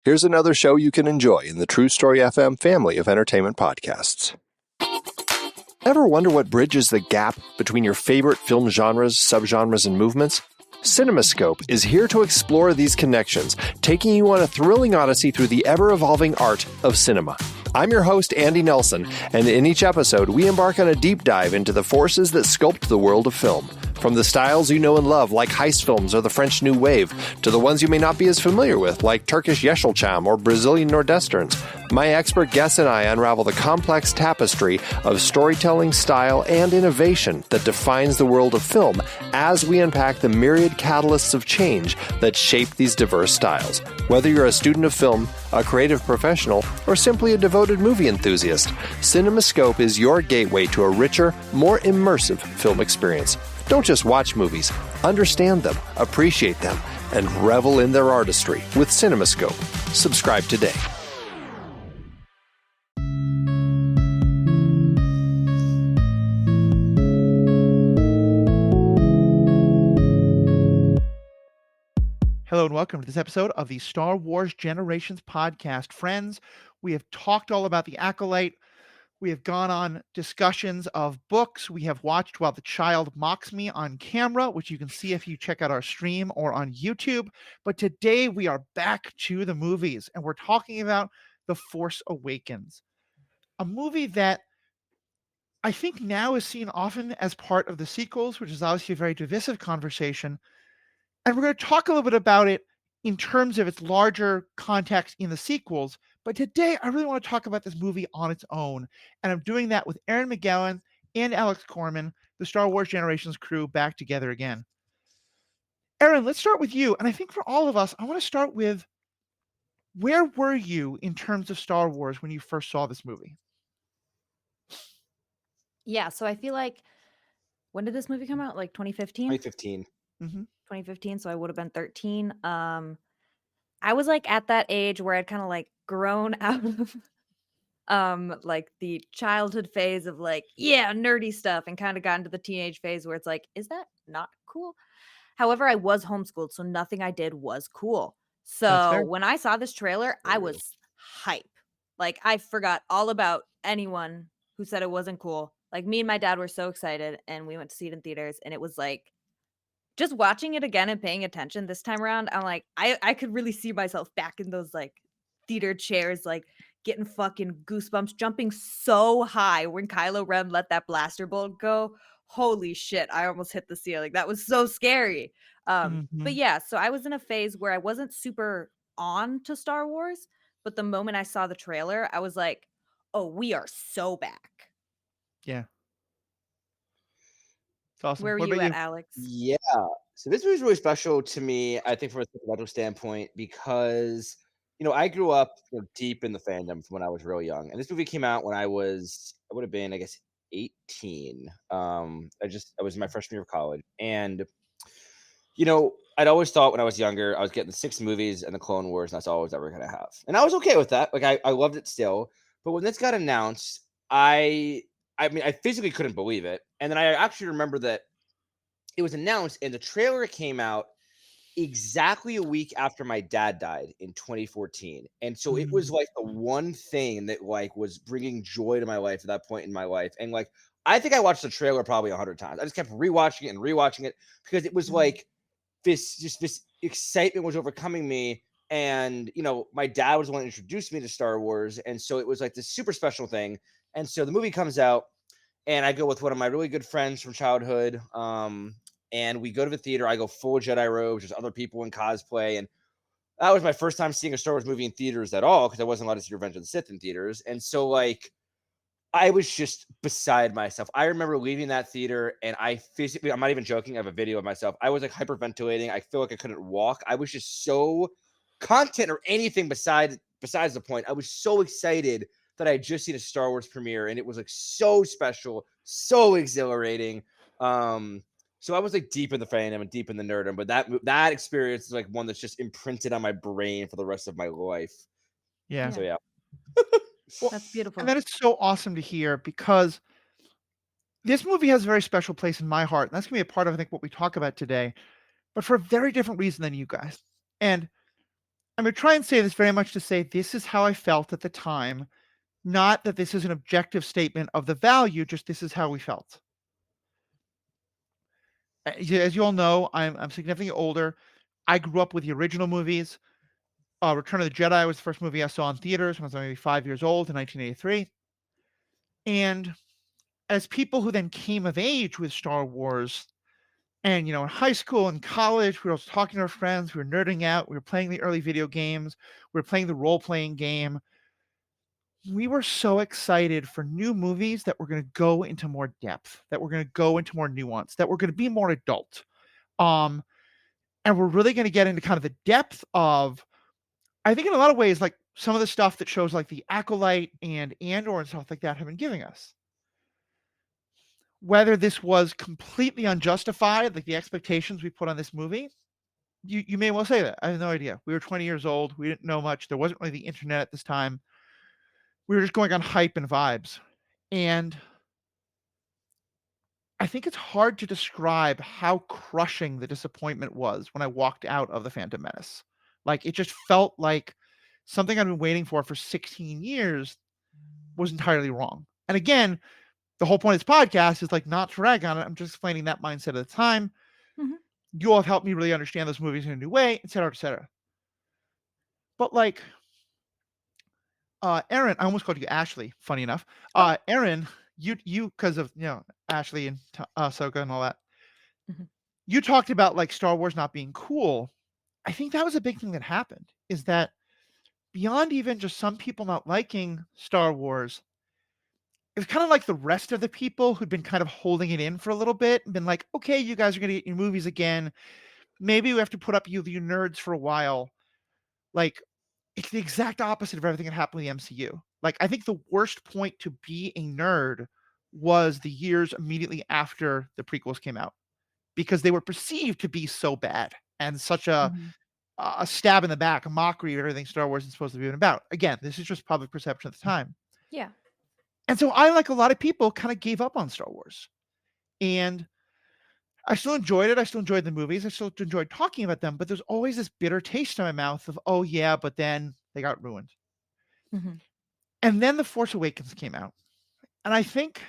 Here's another show you can enjoy in the True Story FM family of entertainment podcasts. Ever wonder what bridges the gap between your favorite film genres, subgenres, and movements? CinemaScope is here to explore these connections, taking you on a thrilling odyssey through the ever-evolving art of cinema. I'm your host, Andy Nelson, and in each episode, we embark on a deep dive into the forces that sculpt the world of film. From the styles you know and love, like heist films or the French New Wave, to the ones you may not be as familiar with, like Turkish Yeşilçam or Brazilian Nordwesterns, my expert guests and I unravel the complex tapestry of storytelling, style, and innovation that defines the world of film as we unpack the myriad catalysts of change that shape these diverse styles. Whether you're a student of film, a creative professional, or simply a devoted movie enthusiast, CinemaScope is your gateway to a richer, more immersive film experience. Don't just watch movies, understand them, appreciate them, and revel in their artistry with CinemaScope. Subscribe today. Hello and welcome to this episode of the Star Wars Generations podcast. Friends, we have talked all about the Acolyte. We have gone on discussions of books. We have watched While the Child Mocks Me on camera, which you can see if you check out our stream or on YouTube. But today we are back to the movies, and we're talking about The Force Awakens, a movie that I think now is seen often as part of the sequels, which is obviously a very divisive conversation. And we're going to talk a little bit about it in terms of its larger context in the sequels. But today, I really want to talk about this movie on its own. And I'm doing that with Erin McGowan and Alex Korman, the Star Wars Generations crew, back together again. Erin, let's start with you. And I think for all of us, I want to start with, where were you in terms of Star Wars when you first saw this movie? Yeah, so I feel like, when did this movie come out? Like 2015? 2015. Mm-hmm. 2015, so I would have been 13. I was like at that age where I'd kind of like grown out of like the childhood phase of like, yeah, nerdy stuff, and kind of got into the teenage phase where it's like, is that not cool? However, I was homeschooled, so nothing I did was cool. So when I saw this trailer, I was hype. Like, I forgot all about anyone who said it wasn't cool. Like, me and my dad were so excited, and we went to see it in theaters, and it was like, just watching it again and paying attention this time around, I'm like, I could really see myself back in those like theater chairs, like getting fucking goosebumps, jumping so high when Kylo Ren let that blaster bolt go. Holy shit, I almost hit the ceiling. That was so scary. But yeah, so I was in a phase where I wasn't super on to Star Wars, but the moment I saw the trailer, I was like, oh, we are so back. Yeah. It's awesome. Where were you at, Alex? Yeah. So this movie is really special to me, I think, from a psychological standpoint, because, I grew up deep in the fandom from when I was real young. And this movie came out when I would have been, I guess, 18. I was in my freshman year of college. And, I'd always thought when I was younger, I was getting the 6 movies and the Clone Wars, and that's all I was ever going to have. And I was okay with that. Like, I loved it still. But when this got announced, I physically couldn't believe it. And then I actually remember that it was announced and the trailer came out exactly a week after my dad died in 2014. And so it was like the one thing that like was bringing joy to my life at that point in my life. And like, I think I watched the trailer probably 100 times. I just kept rewatching it and rewatching it because it was like this excitement was overcoming me. And, my dad was the one that introduced me to Star Wars. And so it was like this super special thing. And so the movie comes out and I go with one of my really good friends from childhood. And we go to the theater. I go full Jedi robes. There's other people in cosplay. And that was my first time seeing a Star Wars movie in theaters at all because I wasn't allowed to see Revenge of the Sith in theaters. And so, like, I was just beside myself. I remember leaving that theater and I'm not even joking, I have a video of myself. I was like hyperventilating. I feel like I couldn't walk. I was just so content or anything besides the point. I was so excited that I had just seen a Star Wars premiere and it was like so special, so exhilarating. So I was like deep in the fandom and deep in the nerdom, but that experience is like one that's just imprinted on my brain for the rest of my life. Yeah. So yeah. Well, that's beautiful. And that is so awesome to hear because this movie has a very special place in my heart. And that's going to be a part of, I think, what we talk about today, but for a very different reason than you guys. And I'm going to try and say this very much to say this is how I felt at the time, not that this is an objective statement of the value, just this is how we felt. As you all know, I'm significantly older. I grew up with the original movies. Return of the Jedi was the first movie I saw in theaters when I was maybe 5 years old in 1983. And as people who then came of age with Star Wars, and in high school and college, we were also talking to our friends, we were nerding out, we were playing the early video games, we were playing the role-playing game. We were so excited for new movies that were going to go into more depth, that were going to go into more nuance, that were going to be more adult. And we're really going to get into kind of the depth of, I think in a lot of ways, like some of the stuff that shows like the Acolyte and Andor and stuff like that have been giving us. Whether this was completely unjustified, like the expectations we put on this movie, you may well say that. I have no idea. We were 20 years old. We didn't know much. There wasn't really the internet at this time. We were just going on hype and vibes. And I think it's hard to describe how crushing the disappointment was when I walked out of The Phantom Menace. Like, it just felt like something I'd been waiting for 16 years was entirely wrong. And again, the whole point of this podcast is like not to rag on it. I'm just explaining that mindset at the time. Mhm. You all have helped me really understand those movies in a new way, et cetera, et cetera. But like, Erin, I almost called you Ashley, funny enough. Erin, you because of Ashley and Ahsoka and all that. Mhm. You talked about like Star Wars not being cool. I think that was a big thing that happened, is that beyond even just some people not liking Star Wars, it was kind of like the rest of the people who'd been kind of holding it in for a little bit and been like, okay, you guys are going to get your movies again. Maybe we have to put up you nerds for a while. Like, it's the exact opposite of everything that happened with the MCU. Like, I think the worst point to be a nerd was the years immediately after the prequels came out, because they were perceived to be so bad and such a Mhm. stab in the back, a mockery of everything Star Wars is supposed to be about. Again, this is just public perception at the time. Yeah. And so I, like a lot of people, kind of gave up on Star Wars. And I still enjoyed it. I still enjoyed the movies. I still enjoyed talking about them. But there's always this bitter taste in my mouth of, oh, yeah, but then they got ruined. Mhm. And then The Force Awakens came out. And I think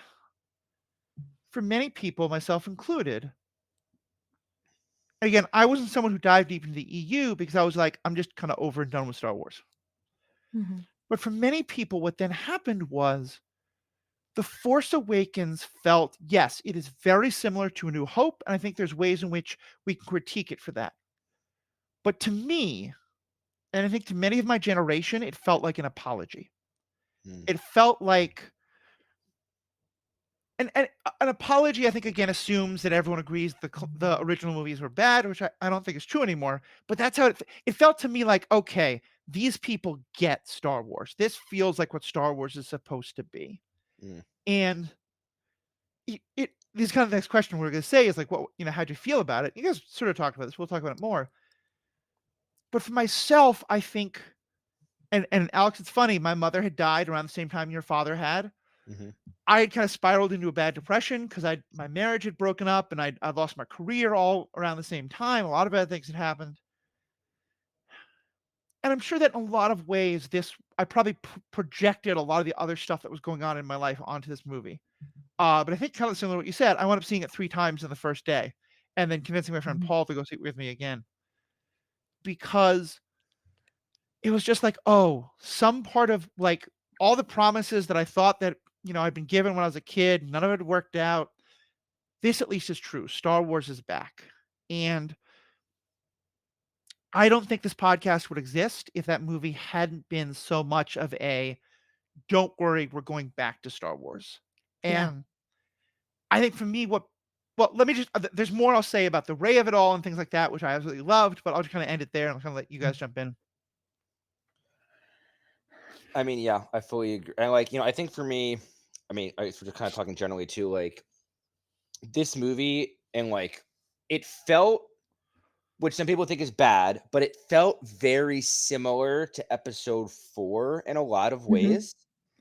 for many people, myself included, again, I wasn't someone who dived deep into the EU because I was like, I'm just kind of over and done with Star Wars. Mhm. But for many people, what then happened was The Force Awakens felt, yes, it is very similar to A New Hope. And I think there's ways in which we can critique it for that. But to me, and I think to many of my generation, it felt like an apology. Mm. It felt like an apology, I think, again, assumes that everyone agrees the original movies were bad, which I don't think is true anymore. But that's how it felt to me like, okay, these people get Star Wars. This feels like what Star Wars is supposed to be. Mm. And this kind of next question we're going to say is like, what, how'd you feel about it? You guys sort of talked about this. We'll talk about it more. But for myself, I think, and Alex, it's funny, my mother had died around the same time your father had. Mhm. I had kind of spiraled into a bad depression because my marriage had broken up and I lost my career all around the same time. A lot of bad things had happened. And I'm sure that in a lot of ways, I probably projected a lot of the other stuff that was going on in my life onto this movie. But I think kind of similar to what you said, I wound up seeing it 3 times in the first day and then convincing my friend Mhm. Paul to go see it with me again. Because it was just like, oh, some part of like all the promises that I thought that, I'd been given when I was a kid, none of it worked out. This at least is true. Star Wars is back. And I don't think this podcast would exist if that movie hadn't been so much of a, don't worry, we're going back to Star Wars. Yeah. And I think for me, let me just, there's more I'll say about the Rey of it all and things like that, which I absolutely loved, but I'll just kind of end it there and I'll kind of let you guys jump in. I mean, yeah, I fully agree. And like, I think for me, I mean, we're just kind of talking generally too, like this movie and like it felt, which some people think is bad, but it felt very similar to episode 4 in a lot of Mhm. ways.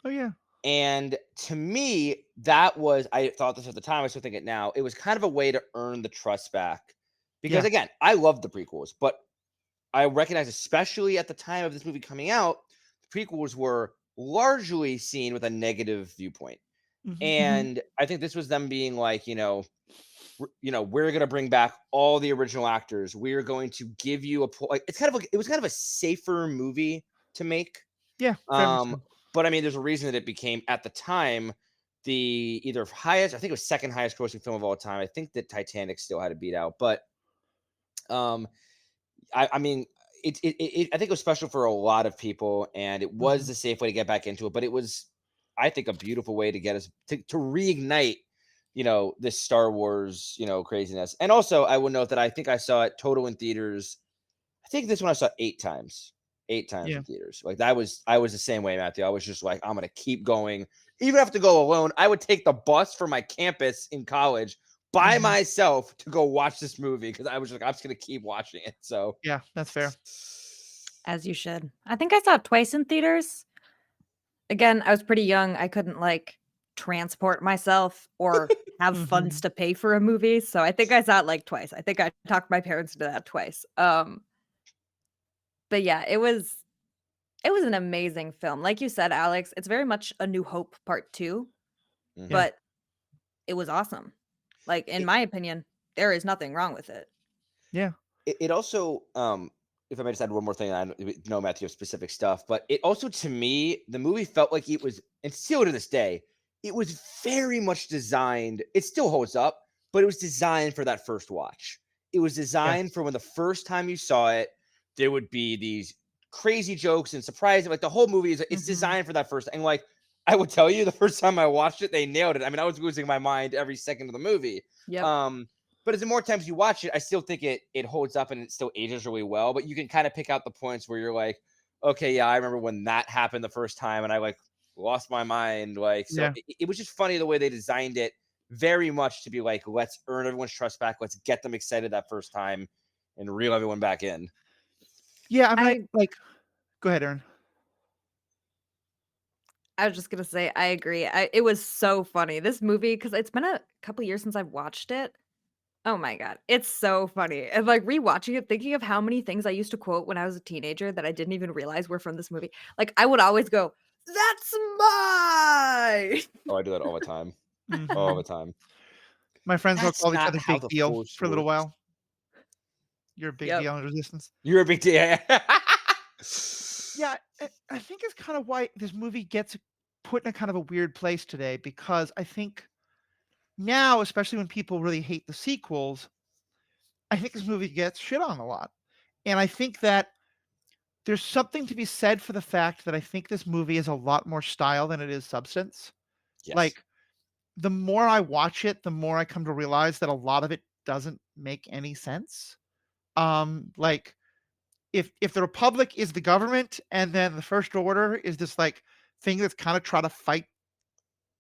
Oh, yeah. And to me, that was, I thought this at the time, I still think it now, it was kind of a way to earn the trust back. Because Yeah. again, I love the prequels, but I recognize, especially at the time of this movie coming out, the prequels were largely seen with a negative viewpoint. And I think this was them being like, we're going to bring back all the original actors. We're going to give you like, it's kind of like, it was kind of a safer movie to make. Yeah, very much Um, so. but I mean, there's a reason that it became at the time the either highest, I think it was second highest grossing film of all time. I think that Titanic still had to beat out, but um, I mean, I think it was special for a lot of people, and it was Mhm. the safe way to get back into it. But it was, I think, a beautiful way to get us to reignite, this Star Wars, craziness. And also, I will note that I think I saw it total in theaters. I think this one I saw 8 times. 8 times Yeah. in theaters. Like I was the same way, Matthew. I was just like, I'm gonna keep going. Even if I have to go alone, I would take the bus from my campus in college by Mhm. myself to go watch this movie because I was like, I'm just gonna keep watching it. So Yeah, that's fair. As you should. I think I saw it twice in theaters. Again, I was pretty young. I couldn't like transport myself or have funds Mhm. to pay for a movie, so I think I saw it like twice. I think I talked my parents into that twice. But yeah, it was an amazing film. Like you said, Alex, it's very much A New Hope Part 2, Yeah. mhm. but it was awesome. Like in It, my opinion, there is nothing wrong with it. Yeah. it also, if I may just add one more thing, I know Matthew have specific stuff, but it also, to me, the movie felt like it was, and still to this day, it was very much designed. It still holds up, but it was designed for that first watch. It was designed Yes. for when the first time you saw it, there would be these crazy jokes and surprises. Like the whole movie it's Mhm. designed for that first. And like I would tell you, the first time I watched it, they nailed it. I mean, I was losing my mind every second of the movie. Yep. But as the more times you watch it, I still think it holds up and it still ages really well. But you can kind of pick out the points where you're like, okay, yeah, I remember when that happened the first time, and I like lost my mind. Like, so Yeah. it was just funny the way they designed it, very much to be like, let's earn everyone's trust back, let's get them excited that first time, and reel everyone back in. Yeah, I mean, I go ahead, Aaron. I was just gonna say I agree. It was so funny. This movie, because it's been a couple years since I've watched it. Oh my god, it's so funny. And like rewatching it, thinking of how many things I used to quote when I was a teenager that I didn't even realize were from this movie. Like I would always go, "That's mine." Oh, I do that all the time. All the Mhm. time. My friends all That's called each not other how Big the Deal force for a little works. while. You're a big Yep. deal in Resistance. You're a big deal. Yeah, I think it's kind of why this movie gets put in a kind of a weird place today because I think now, especially when people really hate the sequels, I think this movie gets shit on a lot. And I think that there's something to be said for the fact that I think this movie is a lot more style than it is substance. Yes. Like, the more I watch it, the more I come to realize that a lot of it doesn't make any sense. Like if the Republic is the government and then the First Order is this like thing that's kind of trying to fight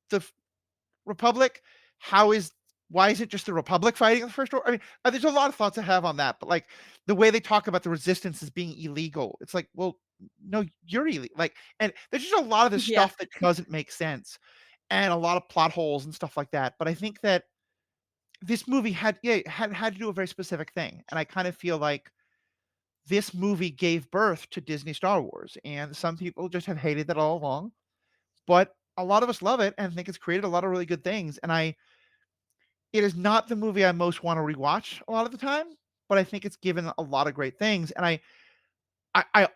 the Republic, how is why is it just the Republic fighting the First Order? I mean, there's a lot of thoughts I have on that, but like the way they talk about the Resistance as being illegal, it's like, well, no, you're illegal. Like, and there's just a lot of this Yeah. stuff that doesn't make sense, and a lot of plot holes and stuff like that. But I think that this movie had to do a very specific thing, and I kind of feel like this movie gave birth to Disney Star Wars, and some people just have hated that all along, but a lot of us love it and think it's created a lot of really good things, and I it is not the movie I most wanna rewatch a lot of the time, but I think it's given a lot of great things, and I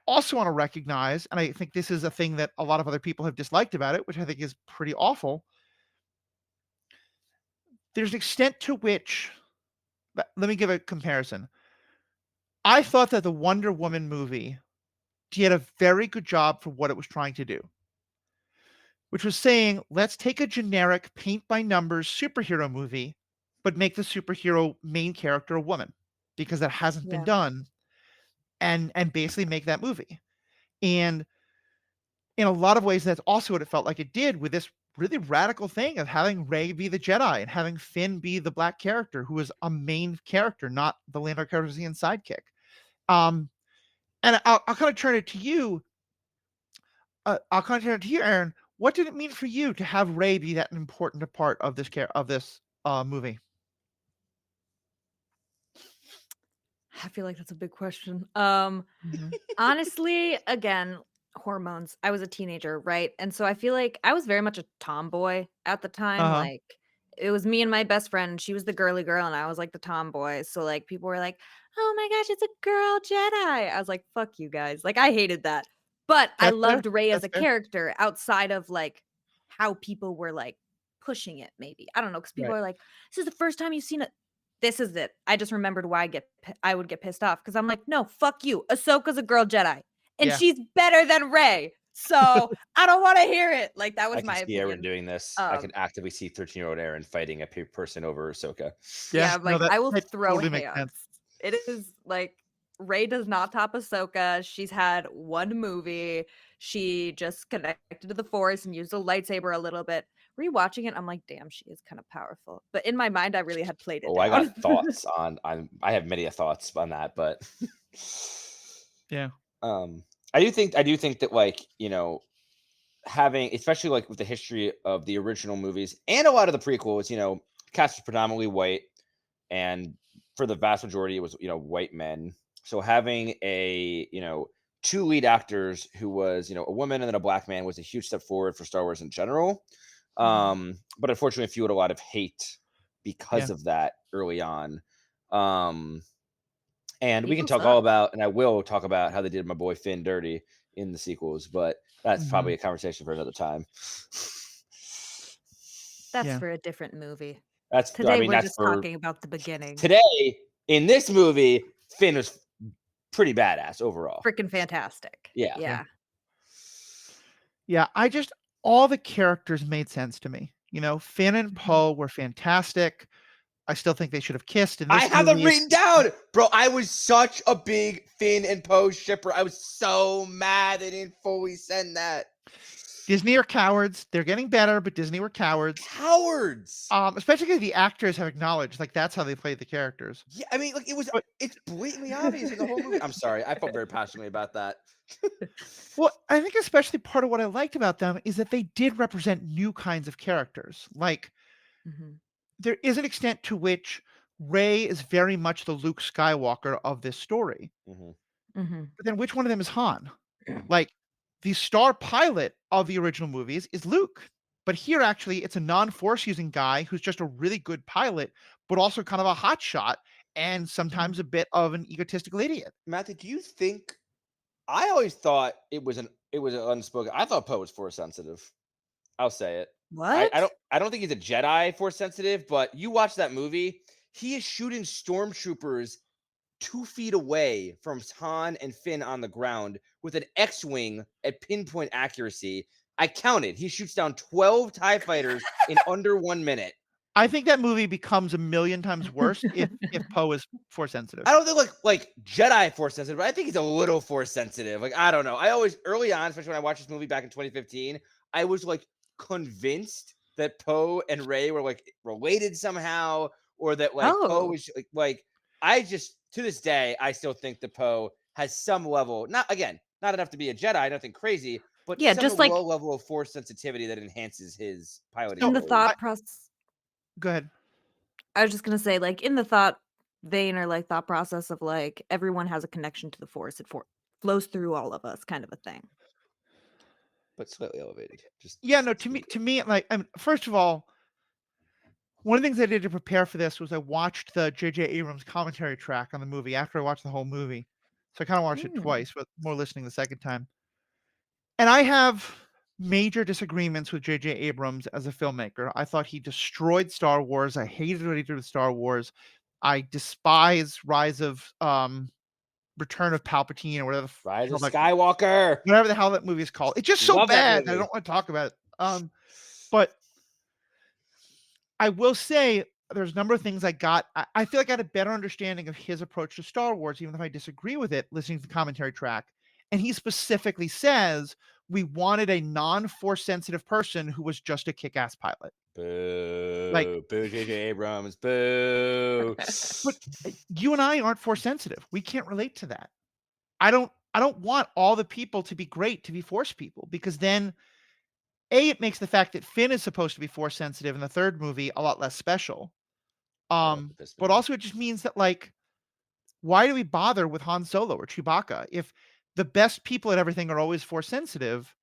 also wanna recognize, and I think this is a thing that a lot of other people have disliked about it, which I think is pretty awful. There's an extent to which let me give a comparison. I thought that the Wonder Woman movie did a very good job for what it was trying to do, which was saying, let's take a generic paint by numbers superhero movie, but make the superhero main character a woman because that hasn't been Yeah. done, and basically make that movie. And in a lot of ways, that's also what it felt like it did with this really radical thing of having Rey be the Jedi and having Finn be the black character who was a main character, not the Lando Calrissian sidekick. Um, and I'll kind of turn it to you. I'll kind of turn it to you, Aaron. What did it mean for you to have Rey be that important a part of this movie? I feel like that's a big question. Mhm. Honestly, again, hormones. I was a teenager, right? And so I feel like I was very much a tomboy at the time. Uh-huh. Like it was me and my best friend. She was the girly girl and I was like the tomboy. So like people were like, "Oh my gosh, it's a girl Jedi." I was like, "Fuck you guys." Like I hated that. But I That's fair. loved Rey as That's a fair. character outside of like how people were like pushing it maybe. I don't know, cuz people Right. are like, "This is the first time you've seen it." This is it. I just remembered why I would get pissed off because I'm like, no, fuck you. Ahsoka's a girl Jedi, and Yeah. she's better than Rey. So I don't want to hear it. Like that I was can my see Erin opinion. doing this. I can Um, actively see 13-year-old Erin fighting a person over Ahsoka. Yeah. yeah, I'm No, like I will that throw totally makes hands. sense. It is like Rey does not top Ahsoka. She's had one movie. She just connected to the Force and used a lightsaber a little bit. Rewatching it, I'm like, damn, she is kind of powerful. But in my mind, I really had played it Oh, I down. got thoughts I have many thoughts on that, but Yeah. um I do think that, like, having, especially like with the history of the original movies and a lot of the prequels, cast was predominantly white, and for the vast majority it was, white men. So having two lead actors who was, a woman and then a black man was a huge step forward for Star Wars in general. Mhm. But unfortunately fueled a lot of hate Yeah. because of that early on. Um and we can People talk all suck. about, and I will talk about how they did my boy Finn dirty in the sequels, but that's probably Mhm. a conversation for another time. That's Yeah. for a different movie. I Today mean, we're that's just for talking about the beginning. today. In this movie, Finn was pretty badass overall. Freaking fantastic. Yeah. Yeah. Yeah. Yeah. All the characters made sense to me. Finn and Mhm. Poe were fantastic. I still think they should have kissed in I this have them movie. written down, bro. I was such a big Finn and Poe shipper. I was so mad they didn't fully send that. Disney are cowards. They're getting better, but Disney were cowards. Cowards. Especially because the actors have acknowledged, like, that's how they played the characters. Yeah, I mean, like, But it's blatantly obvious in the whole movie. I'm sorry, I felt very passionately about that. well, I think especially part of what I liked about them is that they did represent new kinds of characters. Like, Mhm. there is an extent to which Rey is very much the Luke Skywalker of this story. Mhm. Mhm. But then which one of them is Han? Like, the star pilot of the original movies is Luke. But here, actually, it's a non-force using guy who's just a really good pilot, but also kind of a hot shot and Mhm. sometimes a bit of an egotistical idiot. Matthew, do you think? I always thought it was an unspoken. I thought Poe was force sensitive. I'll say it. What? I don't think he's a Jedi force sensitive, but you watch that movie, he is shooting stormtroopers 2 feet away from Han and Finn on the ground with an X-wing at pinpoint accuracy. I counted. He shoots down 12 TIE fighters in under 1 minute. I think that movie becomes a million times worse if Poe is force sensitive. I don't think like Jedi force sensitive, but I think he's a little force sensitive. Like, I don't know. I always, early on, especially when I watched this movie back in 2015, I was like convinced that Poe and Rey were like related somehow, or that like Poe Oh. was like I just, to this day, I still think that Poe has some level, not enough to be a Jedi, nothing crazy, but Yeah, some just like low level of force sensitivity that enhances his piloting in So the abilities. thought process. go ahead. I was just gonna say, like in the thought vein or like thought process of like everyone has a connection to the force. Flows through all of us, kind of a thing. But slightly elevated. Just Yeah, no, to be clear. to me, like, first of all, one of the things I did to prepare for this was I watched the J.J. Abrams commentary track on the movie after I watched the whole movie. So I kind of watched it Mm. twice, but more listening the second time. And I have major disagreements with J.J. Abrams as a filmmaker. I thought he destroyed Star Wars. I hated what he did with Star Wars. I despise Return of Palpatine or Rise of Skywalker. whatever the hell that movie is called. It's just so Love that bad that I movie. don't want to talk about it. But I will say there's a number of things I feel like I had a better understanding of his approach to Star Wars, even if I disagree with it, listening to the commentary track. And he specifically says we wanted a non-force sensitive person who was just a kick-ass pilot. Like, Boo. Boo, J.J. Abrams. Boo. but you and I aren't force sensitive. We can't relate to that. I don't want all the people to be great to be force people, because then it makes the fact that Finn is supposed to be force sensitive in the third movie a lot less special. I love the piss But man. also it just means that, like, why do we bother with Han Solo or Chewbacca if the best people at everything are always Force sensitive,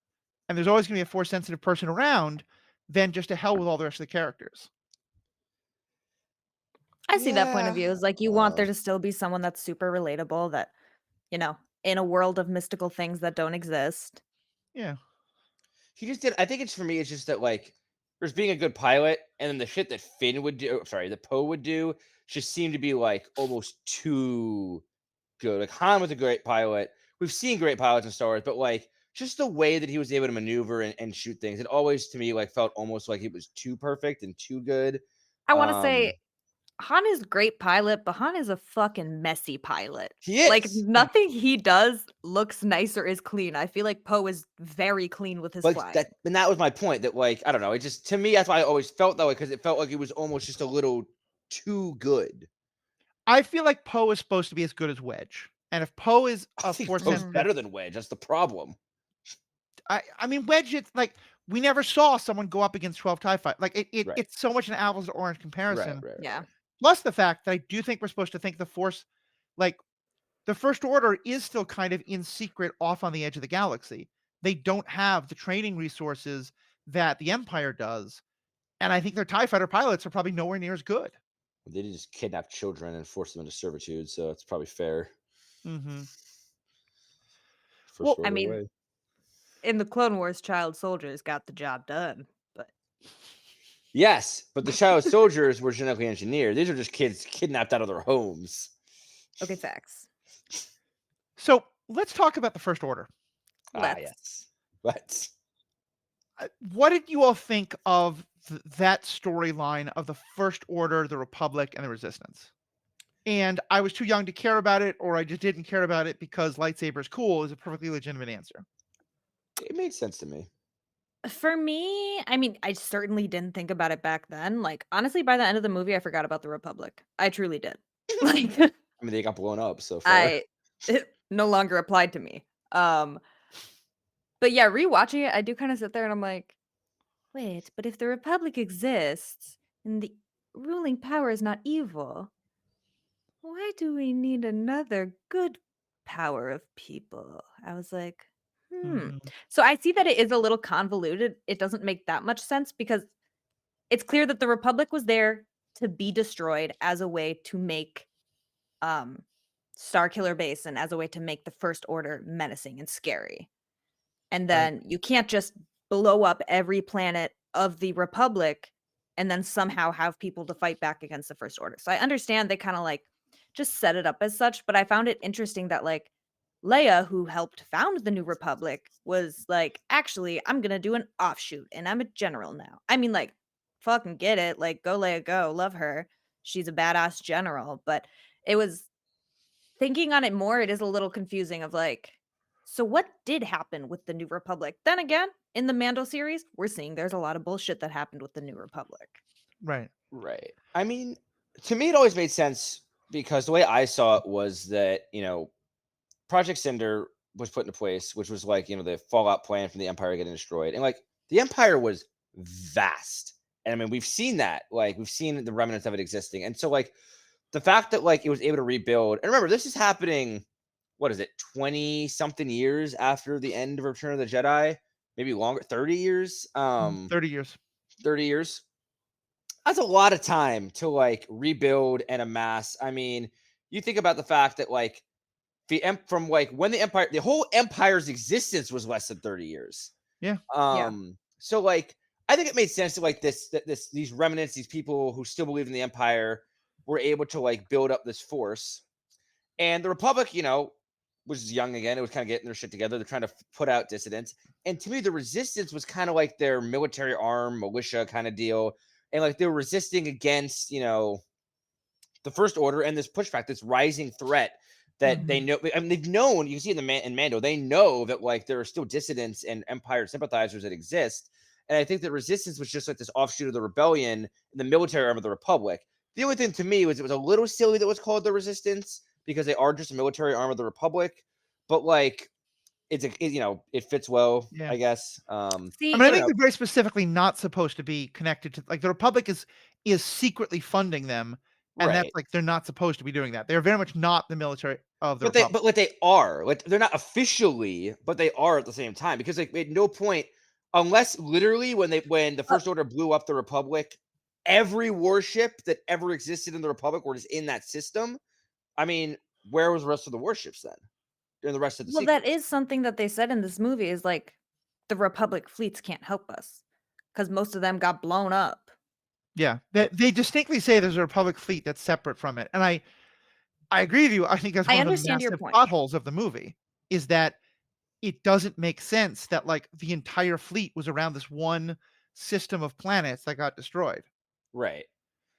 and there's always going to be a Force sensitive person around? Then just to hell with all the rest of the characters. I see that point of Yeah. view. It's like you want there to still be someone that's super relatable that, in a world of mystical things that don't exist. Yeah. He just did. I think it's for me. It's just that like there's being a good pilot, and then the shit that Finn would do. Sorry, that Poe would do just seemed to be like almost too good. Like Han was a great pilot. We've seen great pilots in Star Wars, but like just the way that he was able to maneuver and shoot things, it always to me like felt almost like it was too perfect and too good. I want to say Han is a great pilot, but Han is a fucking messy pilot. He Like is. nothing he does looks nice or is clean. I feel like Poe is very clean with his Like flying. that was my point. That like I don't know. It just to me that's why I always felt that way because it felt like it was almost just a little too good. I feel like Poe is supposed to be as good as Wedge, and if Poe is I a think Force Poe's sensitive, better than Wedge. That's the problem. I mean Wedge. It's like we never saw someone go up against 12 TIE fighters. Like Right. it's so much an apples to orange comparison. Right. Yeah. Plus the fact that I do think we're supposed to think the Force, like the First Order, is still kind of in secret off on the edge of the galaxy. They don't have the training resources that the Empire does, and I think their TIE fighter pilots are probably nowhere near as good. They did just kidnap children and force them into servitude, so it's probably fair. Mm-hmm. First Well, Order I mean, way. in the Clone Wars, child soldiers got the job done. But Yes, but the child soldiers were genetically engineered. These are just kids kidnapped out of their homes. okay, facts. So let's talk about the First Order. Let's. Yes. But What did you all think of that storyline of the First Order, the Republic, and the Resistance? And I was too young to care about it, or I just didn't care about it because lightsaber is cool, is a perfectly legitimate answer. it made sense to me. For me, I mean, I certainly didn't think about it back then. Like, honestly, by the end of the movie, I forgot about the Republic. I truly did. Like, I mean, they got blown up, so fair. it no longer applied to me. But yeah, rewatching it, I do kind of sit there and I'm like, wait, but if the Republic exists and the ruling power is not evil, why do we need another good power of people? I was like, Mhm. So I see that it is a little convoluted. It doesn't make that much sense because it's clear that the Republic was there to be destroyed as a way to make Starkiller Base and as a way to make the First Order menacing and scary. And then you can't just blow up every planet of the Republic and then somehow have people to fight back against the First Order. So I understand they kind of like just set it up as such, but I found it interesting that like Leia, who helped found the New Republic, was like, actually, I'm gonna do an offshoot and I'm a general now. I mean, like, fucking get it. Like, go Leia, go. Love her. She's a badass general. But it was thinking on it more, it is a little confusing of like, so what did happen with the New Republic? Then again, in the Mando series, we're seeing there's a lot of bullshit that happened with the New Republic. Right. Right. I mean, to me, it always made sense because the way I saw it was that, Project Cinder was put into place, which was like, the fallout plan from the Empire getting destroyed. And like the Empire was vast. And I mean, we've seen that. Like, we've seen the remnants of it existing. And so, like, the fact that like it was able to rebuild, and remember, this is happening, what is it, 20 something years after the end of Return of the Jedi? Maybe longer, 30 years. 30 years. 30 years. That's a lot of time to like rebuild and amass. I mean, you think about the fact that like from like when the whole empire's existence was less than 30 years. Yeah. So like I think it made sense to like these remnants, these people who still believe in the empire were able to like build up this force. And the Republic, was young again. It was kind of getting their shit together. They're trying to put out dissidents. And to me, the resistance was kind of like their military arm, militia kind of deal. And like they were resisting against, the First Order and this pushback, this rising threat that they know. I mean, they've known. You can see in Mando, they know that like there are still dissidents and Empire sympathizers that exist. And I think that resistance was just like this offshoot of the rebellion in the military arm of the Republic. The only thing to me was it was a little silly that it was called the Resistance because they are just a military arm of the Republic. But like it fits well, Yeah. I guess. See, I mean, I think they're very specifically not supposed to be connected to, like, the Republic is secretly funding them And that's Right. like they're not supposed to be doing that. They're very much not the military of the But they Republic. but like they are. Like they're not officially, but they are at the same time because like at no point unless literally when the First Order blew up the Republic, every warship that ever existed in the Republic were just in that system. I mean, where was the rest of the warships then? And the rest of the Well, that sequels? is something that they said in this movie is like the Republic fleets can't help us because most of them got blown up. Yeah, they distinctly say there's a Republic fleet that's separate from it, and I agree with you. I think that's I one of the understand your massive point. plot holes of the movie is that it doesn't make sense that like the entire fleet was around this one system of planets that got destroyed. Right.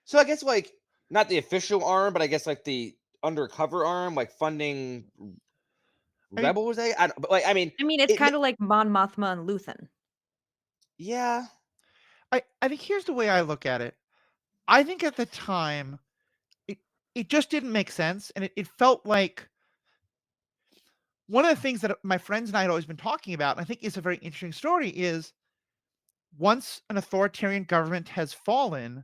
So I guess like not the official arm, but I guess like the undercover arm, like funding I mean, rebels. I don't, but like I mean, I mean, it's it. kind of like Mon Mothma and Luthen. Yeah. I think here's the way I look at it. I think at the time it it just didn't make sense, and it felt like one of the things that my friends and I had always been talking about, and I think is a very interesting story, is once an authoritarian government has fallen,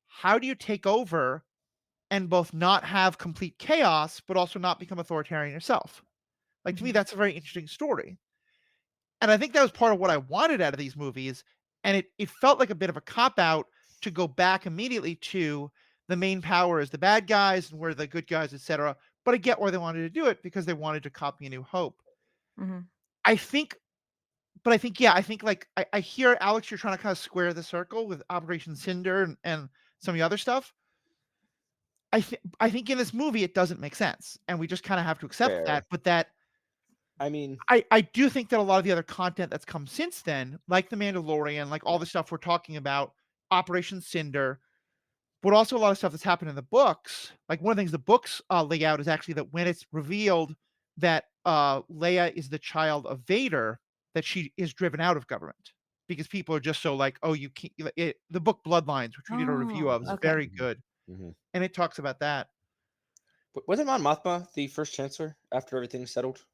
how do you take over and both not have complete chaos, but also not become authoritarian yourself? Like to me, Mhm. that's a very interesting story. And I think that was part of what I wanted out of these movies. And it felt like a bit of a cop out to go back immediately to the main power is the bad guys and we're the good guys, etc. But I get why they wanted to do it because they wanted to copy A New Hope. Mhm. I think, but I think, yeah, I think like I hear Alex, you're trying to kind of square the circle with Operation Cinder and some of the other stuff. I think in this movie it doesn't make sense, and we just kind of have to accept that. Fair. But that I mean, I do think that a lot of the other content that's come since then, like The Mandalorian, like all yeah. the stuff we're talking about, Operation Cinder, but also a lot of stuff that's happened in the books. Like one of the things the books lay out is actually that when it's revealed that Leia is the child of Vader, that she is driven out of government because people are just so like, oh, you can't. The book Bloodlines, which we did a review Oh, of, is okay. very good, Mm-hmm. and it talks about that. Wasn't Mon Mothma the first chancellor after everything settled?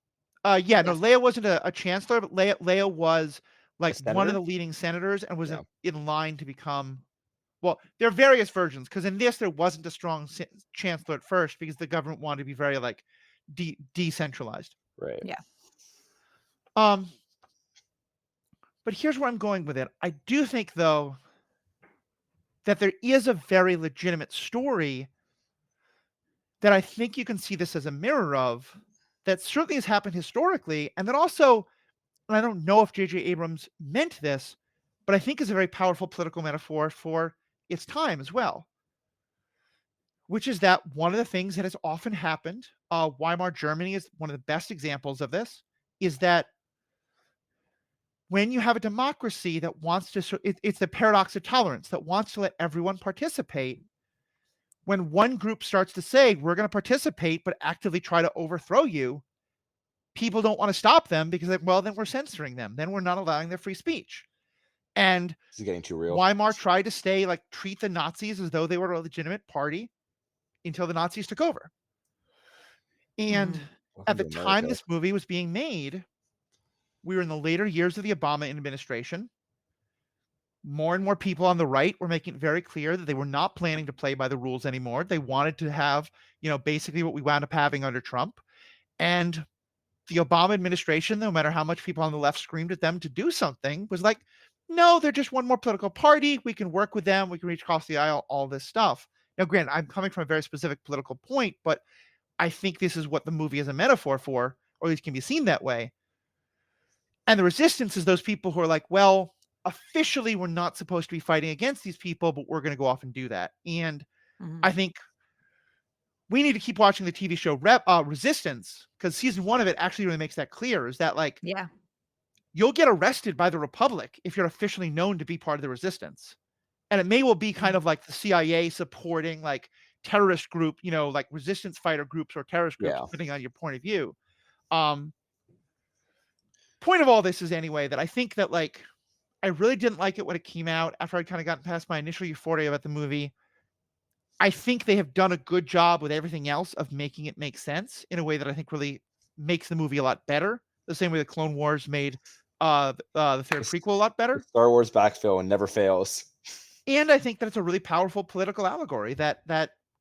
Yeah, no, Yes. Leia wasn't a chancellor, but Leia was A like one of senator? the leading senators and was Yeah. in line to become. Well, there are various versions because in this there wasn't a strong chancellor at first because the government wanted to be very like decentralized. Right. Yeah. Um, but here's where I'm going with it. I do think though that there is a very legitimate story that I think you can see this as a mirror of that certainly has happened historically, and that also, and I don't know if J.J. Abrams meant this, but I think is a very powerful political metaphor for its time as well, which is that one of the things that has often happened, Weimar Germany is one of the best examples of this, is that when you have a democracy that wants to, it's the paradox of tolerance that wants to let everyone participate. When one group starts to say, we're going to participate, but actively try to overthrow you, people don't want to stop them because, like, well, then we're censoring them. Then we're not allowing their free speech. And This is getting too real. Weimar tried to stay like treat the Nazis as though they were a legitimate party until the Nazis took over. And Mhm. at Welcome the to time America. this movie was being made, we were in the later years of the Obama administration. More and more people on the right were making it very clear that they were not planning to play by the rules anymore. They wanted to have, basically what we wound up having under Trump. And the Obama administration, no matter how much people on the left screamed at them to do something, was like, no, they're just one more political party. We can work with them. We can reach across the aisle, all this stuff. Now, granted, I'm coming from a very specific political point, but I think this is what the movie is a metaphor for, or at least can be seen that way. And the resistance is those people who are like, well, officially, we're not supposed to be fighting against these people, but we're going to go off and do that. And Mhm. I think we need to keep watching the TV show Resistance, because season 1 of it actually really makes that clear. Is that like Yeah. you'll get arrested by the Republic if you're officially known to be part of the resistance. And it may well be kind Mhm. of like the CIA supporting like terrorist group, like resistance fighter groups or terrorist groups, Yeah. depending on your point of view. Um, Point of all this is anyway that I think that like I really didn't like it when it came out after I'd kind of gotten past my initial euphoria about the movie. I think they have done a good job with everything else of making it make sense in a way that I think really makes the movie a lot better. The same way the Clone Wars made the third It's, prequel a lot better. it's Star Wars backfill and never fails. And I think that it's a really powerful political allegory that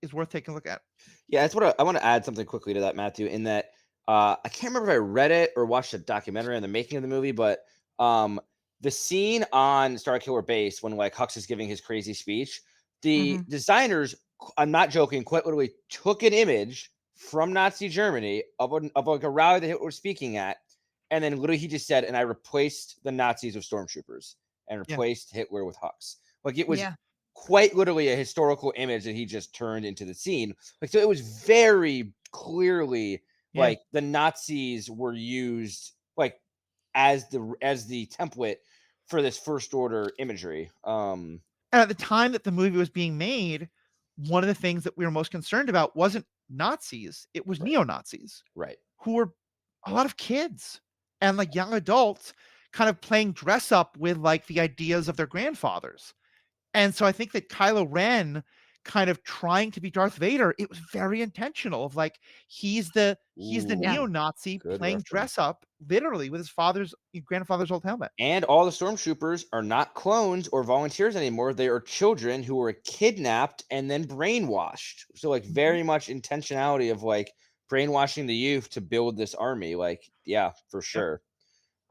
is worth taking a look at. Yeah, that's what I want to add something quickly to that, Matthew, in that I can't remember if I read it or watched a documentary on the making of the movie, but the scene on Starkiller Base when like Hux is giving his crazy speech, the designers, I'm not joking, quite literally took an image from Nazi Germany of like a rally that Hitler was speaking at, and then literally he just said, and I replaced the Nazis with stormtroopers and replaced Hitler with Hux. Like it was quite literally a historical image that he just turned into the scene. Like, so it was very clearly like the Nazis were used like as the template for this first order imagery. And at the time that the movie was being made, one of the things that we were most concerned about wasn't Nazis, it was neo-Nazis. Right. Who were a lot of kids and like young adults kind of playing dress up with like the ideas of their grandfathers. And so I think that Kylo Ren kind of trying to be Darth Vader, it was very intentional of like he's the neo-Nazi playing dress up literally with his grandfather's old helmet. And all the stormtroopers are not clones or volunteers anymore. They are children who were kidnapped and then brainwashed. So like very much intentionality of like brainwashing the youth to build this army. Like, yeah, for sure.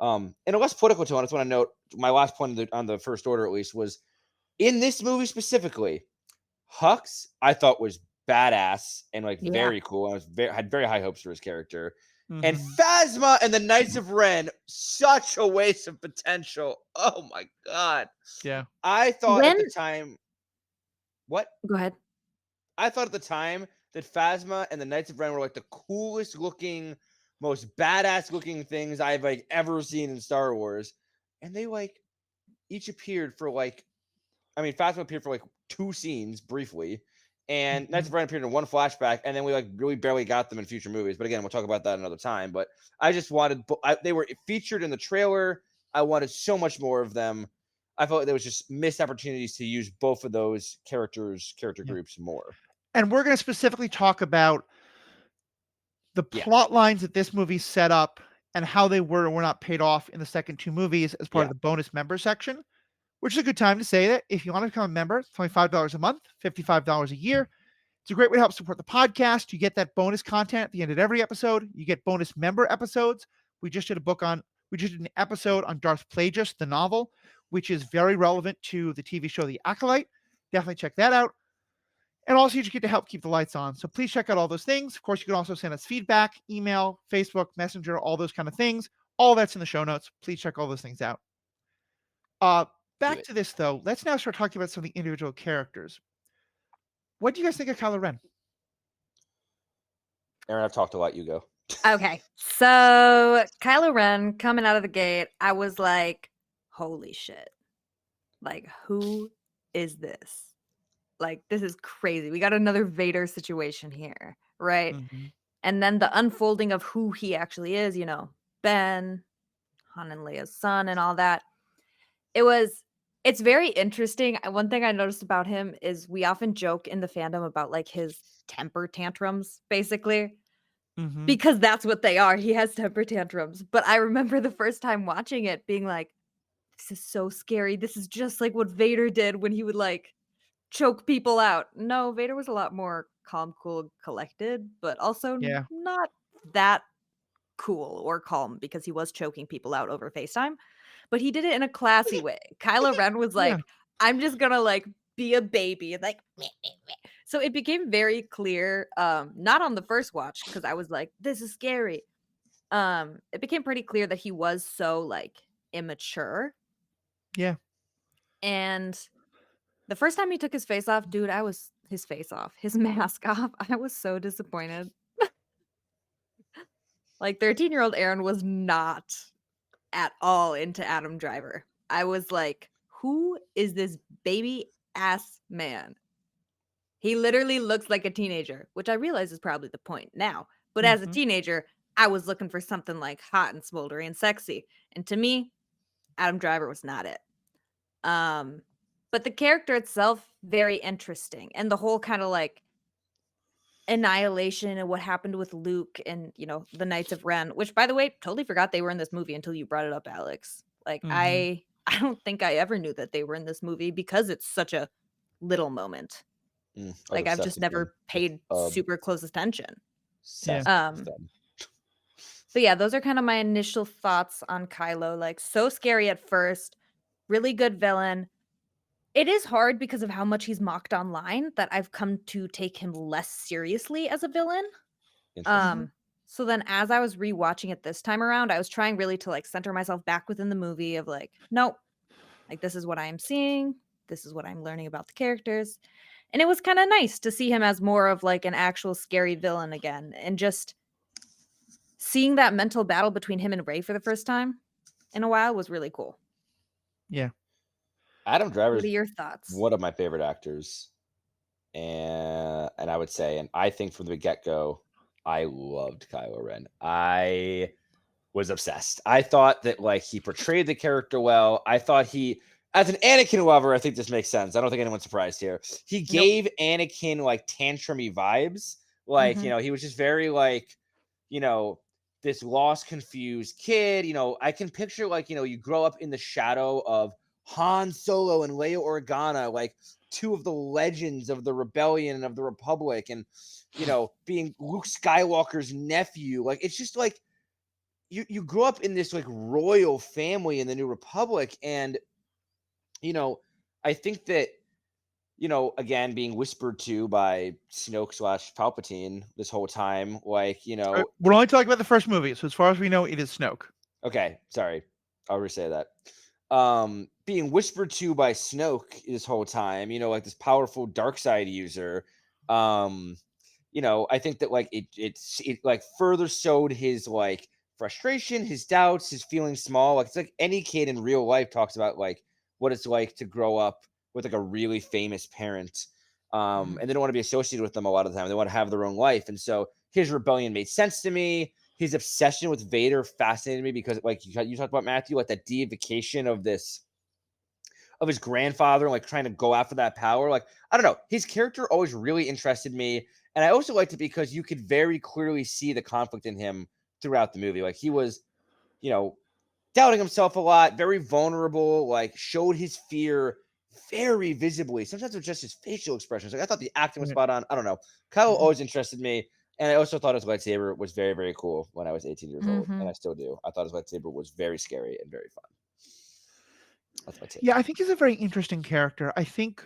In a less political tone, I just want to note my last point on the First Order, at least, was in this movie specifically, Hux I thought was badass and like very cool. I had very high hopes for his character. And Phasma and the Knights of Ren, such a waste of potential. Oh my god. Yeah. I thought at the time. What? Go ahead. I thought at the time that Phasma and the Knights of Ren were like the coolest looking, most badass looking things I've like ever seen in Star Wars. And they like each appeared for like, I mean, Phasma appeared for like 2 scenes briefly, and Knights of Ren appeared in 1 flashback, and then we like really barely got them in future movies. But again, we'll talk about that another time. But I just wanted, they were featured in the trailer. I wanted so much more of them. I felt like there was just missed opportunities to use both of those character groups more. And we're going to specifically talk about the plot lines that this movie set up and how they were or were not paid off in the second 2 movies as part of the bonus member section. Which is a good time to say that if you want to become a member, it's $25 a month, $55 a year. It's a great way to help support the podcast. You get that bonus content at the end of every episode. You get bonus member episodes. We just did an episode on Darth Plagueis, the novel, which is very relevant to the TV show The Acolyte. Definitely check that out. And also you just get to help keep the lights on. So please check out all those things. Of course, you can also send us feedback, email, Facebook, Messenger, all those kind of things. All that's in the show notes. Please check all those things out. Back to this, though. Let's now start talking about some of the individual characters. What do you guys think of Kylo Ren? Erin, I've talked a lot. You go. Okay. So Kylo Ren coming out of the gate, I was like, holy shit. Like, who is this? Like, this is crazy. We got another Vader situation here, right? And then the unfolding of who he actually is, you know, Ben, Han and Leia's son and all that. It's very interesting. One thing I noticed about him is we often joke in the fandom about like his temper tantrums, basically, because that's what they are. He has temper tantrums. But I remember the first time watching it being like, this is so scary. This is just like what Vader did when he would like choke people out. No, Vader was a lot more calm, cool, collected, but also not that cool or calm because he was choking people out over FaceTime. But he did it in a classy way. Kylo Ren was like, I'm just gonna like be a baby and like meh, meh, meh. So it became very clear, not on the first watch, because I was like, this is scary. It became pretty clear that he was so like immature. Yeah. And the first time he took his face off, dude, his mask off, I was so disappointed. Like 13-year-old Erin was not at all into Adam Driver. I was like, who is this baby ass man? He literally looks like a teenager, which I realize is probably the point now. But as a teenager, I was looking for something like hot and smoldery and sexy. And to me, Adam Driver was not it. But the character itself, very interesting. And the whole kind of like annihilation and what happened with Luke and, you know, the Knights of Ren, which by the way, totally forgot they were in this movie until you brought it up, Alex. Like I don't think I ever knew that they were in this movie because it's such a little moment. I was Like I've obsessed just with him. never paid super close attention. Obsessed with Um, them. but yeah, those are kind of my initial thoughts on Kylo. Like so scary at first, really good villain. It is hard because of how much he's mocked online that I've come to take him less seriously as a villain. Interesting. So then as I was rewatching it this time around, I was trying really to like center myself back within the movie of like, nope, like this is what I am seeing, this is what I'm learning about the characters. And it was kind of nice to see him as more of like an actual scary villain again, and just seeing that mental battle between him and Rey for the first time in a while was really cool. Yeah. Adam Driver's What are your thoughts? one of my favorite actors. And I would say, and I think from the get-go, I loved Kylo Ren. I was obsessed. I thought that like he portrayed the character well. I thought he, as an Anakin lover, I think this makes sense. I don't think anyone's surprised here. He gave Anakin like tantrumy vibes. Like, he was just very like, this lost, confused kid. I can picture like, you grow up in the shadow of Han Solo and Leia Organa, like two of the legends of the rebellion and of the Republic, and being Luke Skywalker's nephew. Like it's just like you grew up in this like royal family in the New Republic, and I think that again being whispered to by Snoke / Palpatine this whole time, like We're only talking about the first movie, so as far as we know, it is Snoke. Okay, sorry, I'll re-say that. Being whispered to by Snoke this whole time, like this powerful dark side user. I think that like it like further sowed his like frustration, his doubts, his feeling small. Like it's like any kid in real life talks about like what it's like to grow up with like a really famous parent. And they don't want to be associated with them a lot of the time. They want to have their own life. And so his rebellion made sense to me. His obsession with Vader fascinated me because like you talked about, Matthew, like that deification of his grandfather, like trying to go after that power. Like, I don't know. His character always really interested me. And I also liked it because you could very clearly see the conflict in him throughout the movie. Like he was, doubting himself a lot, very vulnerable, like showed his fear very visibly. Sometimes it was just his facial expressions. Like I thought the acting was spot on. I don't know. Kylo always interested me. And I also thought his lightsaber was very, very cool when I was 18 years old. And I still do. I thought his lightsaber was very scary and very fun. That's my take. Yeah, I think he's a very interesting character. I think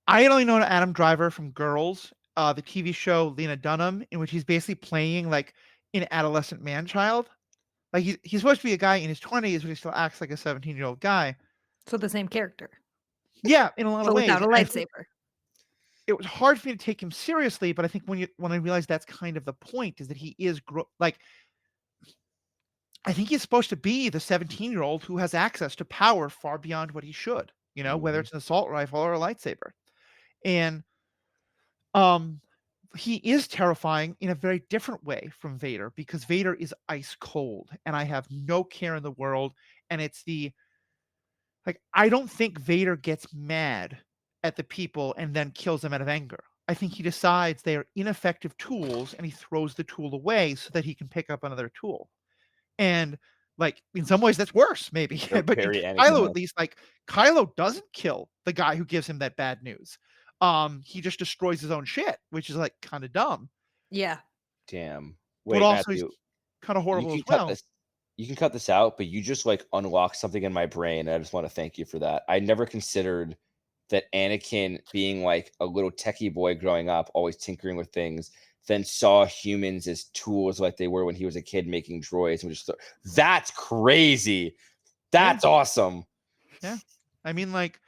I had only known Adam Driver from Girls, the TV show Lena Dunham, in which he's basically playing like an adolescent man-child. Like he's supposed to be a guy in his 20s, but he still acts like a 17-year-old guy. So the same character. Yeah, in a lot of ways. Without a lightsaber. It was hard for me to take him seriously, but I think when I realized that's kind of the point, is that he is like, I think he's supposed to be the 17-year-old who has access to power far beyond what he should, whether it's an assault rifle or a lightsaber. And he is terrifying in a very different way from Vader, because Vader is ice cold and I have no care in the world. And it's I don't think Vader gets mad at the people and then kills them out of anger. I think he decides they are ineffective tools and he throws the tool away so that he can pick up another tool. And like in some ways that's worse, maybe. But in Kylo, at least, like Kylo doesn't kill the guy who gives him that bad news. He just destroys his own shit, which is like kind of dumb. Yeah. Damn. Wait, but also Matthew, he's kind of horrible as well. You can cut this out, but you just like unlocked something in my brain. I just want to thank you for that. I never considered that Anakin being like a little techie boy growing up, always tinkering with things, then saw humans as tools like they were when he was a kid making droids. And just that's crazy. That's awesome. Yeah. I mean, like,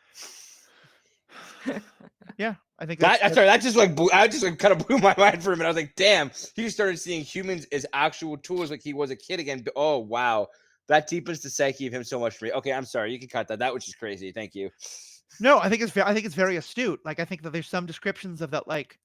yeah, I think that just kind of blew my mind for a minute. I was like, damn, he just started seeing humans as actual tools like he was a kid again. Oh, wow. That deepens the psyche of him so much for me. Okay, I'm sorry. You can cut that. That was just crazy. Thank you. No, I think it's very astute. Like, I think that there's some descriptions of that, like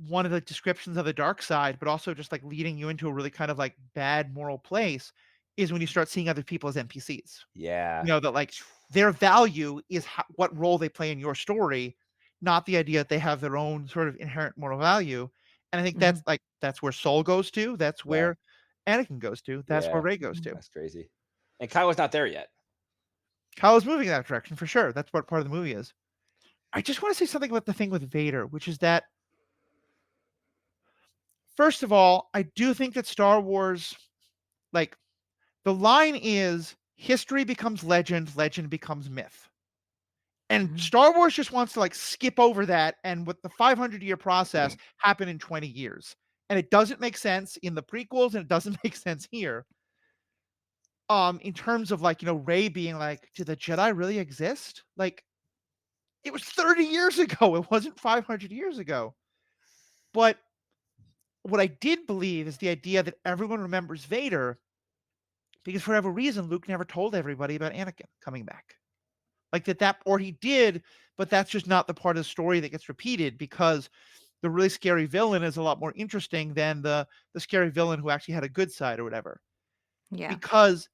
one of the descriptions of the dark side, but also just like leading you into a really kind of like bad moral place is when you start seeing other people as NPCs. Yeah. That like their value is what role they play in your story, not the idea that they have their own sort of inherent moral value. And I think that's where Saul goes to. That's where Anakin goes to. That's where Rey goes to. That's crazy. And Kylo's not there yet. Kylo's moving in that direction for sure. That's what part of the movie is. I just want to say something about the thing with Vader, which is that, first of all, I do think that Star Wars, like, the line is history becomes legend, legend becomes myth. And Mhm. Star Wars just wants to, like, skip over that, and with the 500-year process happen in 20 years. And it doesn't make sense in the prequels, and it doesn't make sense here. In terms of, like, Rey being like, "Did the Jedi really exist?" Like, it was 30 years ago, it wasn't 500 years ago. But what I did believe is the idea that everyone remembers Vader because for whatever reason, Luke never told everybody about Anakin coming back. Like that or he did, but that's just not the part of the story that gets repeated because the really scary villain is a lot more interesting than the scary villain who actually had a good side or whatever. Yeah. Because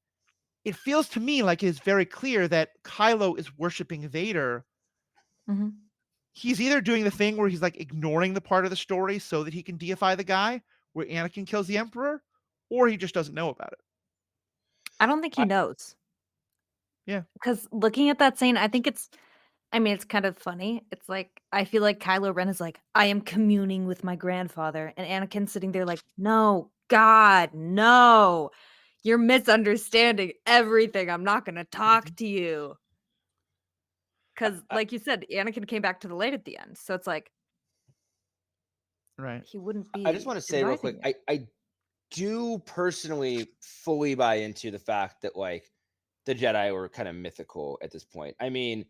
it feels to me like it's very clear that Kylo is worshiping Vader. Mhm. He's either doing the thing where he's like ignoring the part of the story so that he can deify the guy, where Anakin kills the Emperor, or he just doesn't know about it. I don't think he I, knows. Yeah. Because looking at that scene, I mean, it's kind of funny. It's like, I feel like Kylo Ren is like, "I am communing with my grandfather," and Anakin's sitting there like, "No, God, no. You're misunderstanding everything. I'm not gonna talk Mhm. to you." Because, I, like you said, Anakin came back to the light at the end, so it's like, Right. he wouldn't I just be want to say real advising quick, you. I do personally fully buy into the fact that like the Jedi were kind of mythical at this point. I mean,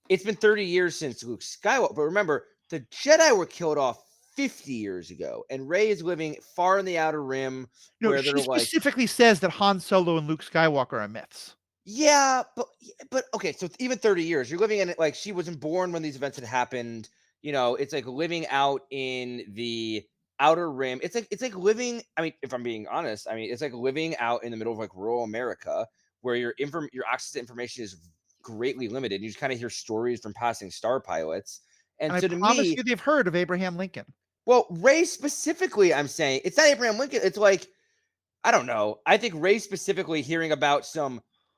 it's been 30 years since Luke Skywalker, but remember, the Jedi were killed off 50 years ago, and Rey is living far in the outer rim No, where they're she like, specifically says that Han Solo and Luke Skywalker are myths. yeah, but okay, so even 30 years, you're living in it like she wasn't born when these events had happened. It's like living out in the outer rim. It's like living, I mean, if I'm being honest, I mean, it's like living out in the middle of like rural America where your access to information is greatly limited. You just kind of hear stories from passing star pilots. And And I so to promise me, you they've heard of Abraham Lincoln. well, Ray specifically, I'm saying it's not Abraham Lincoln. It's like I don't know. I think Ray specifically hearing about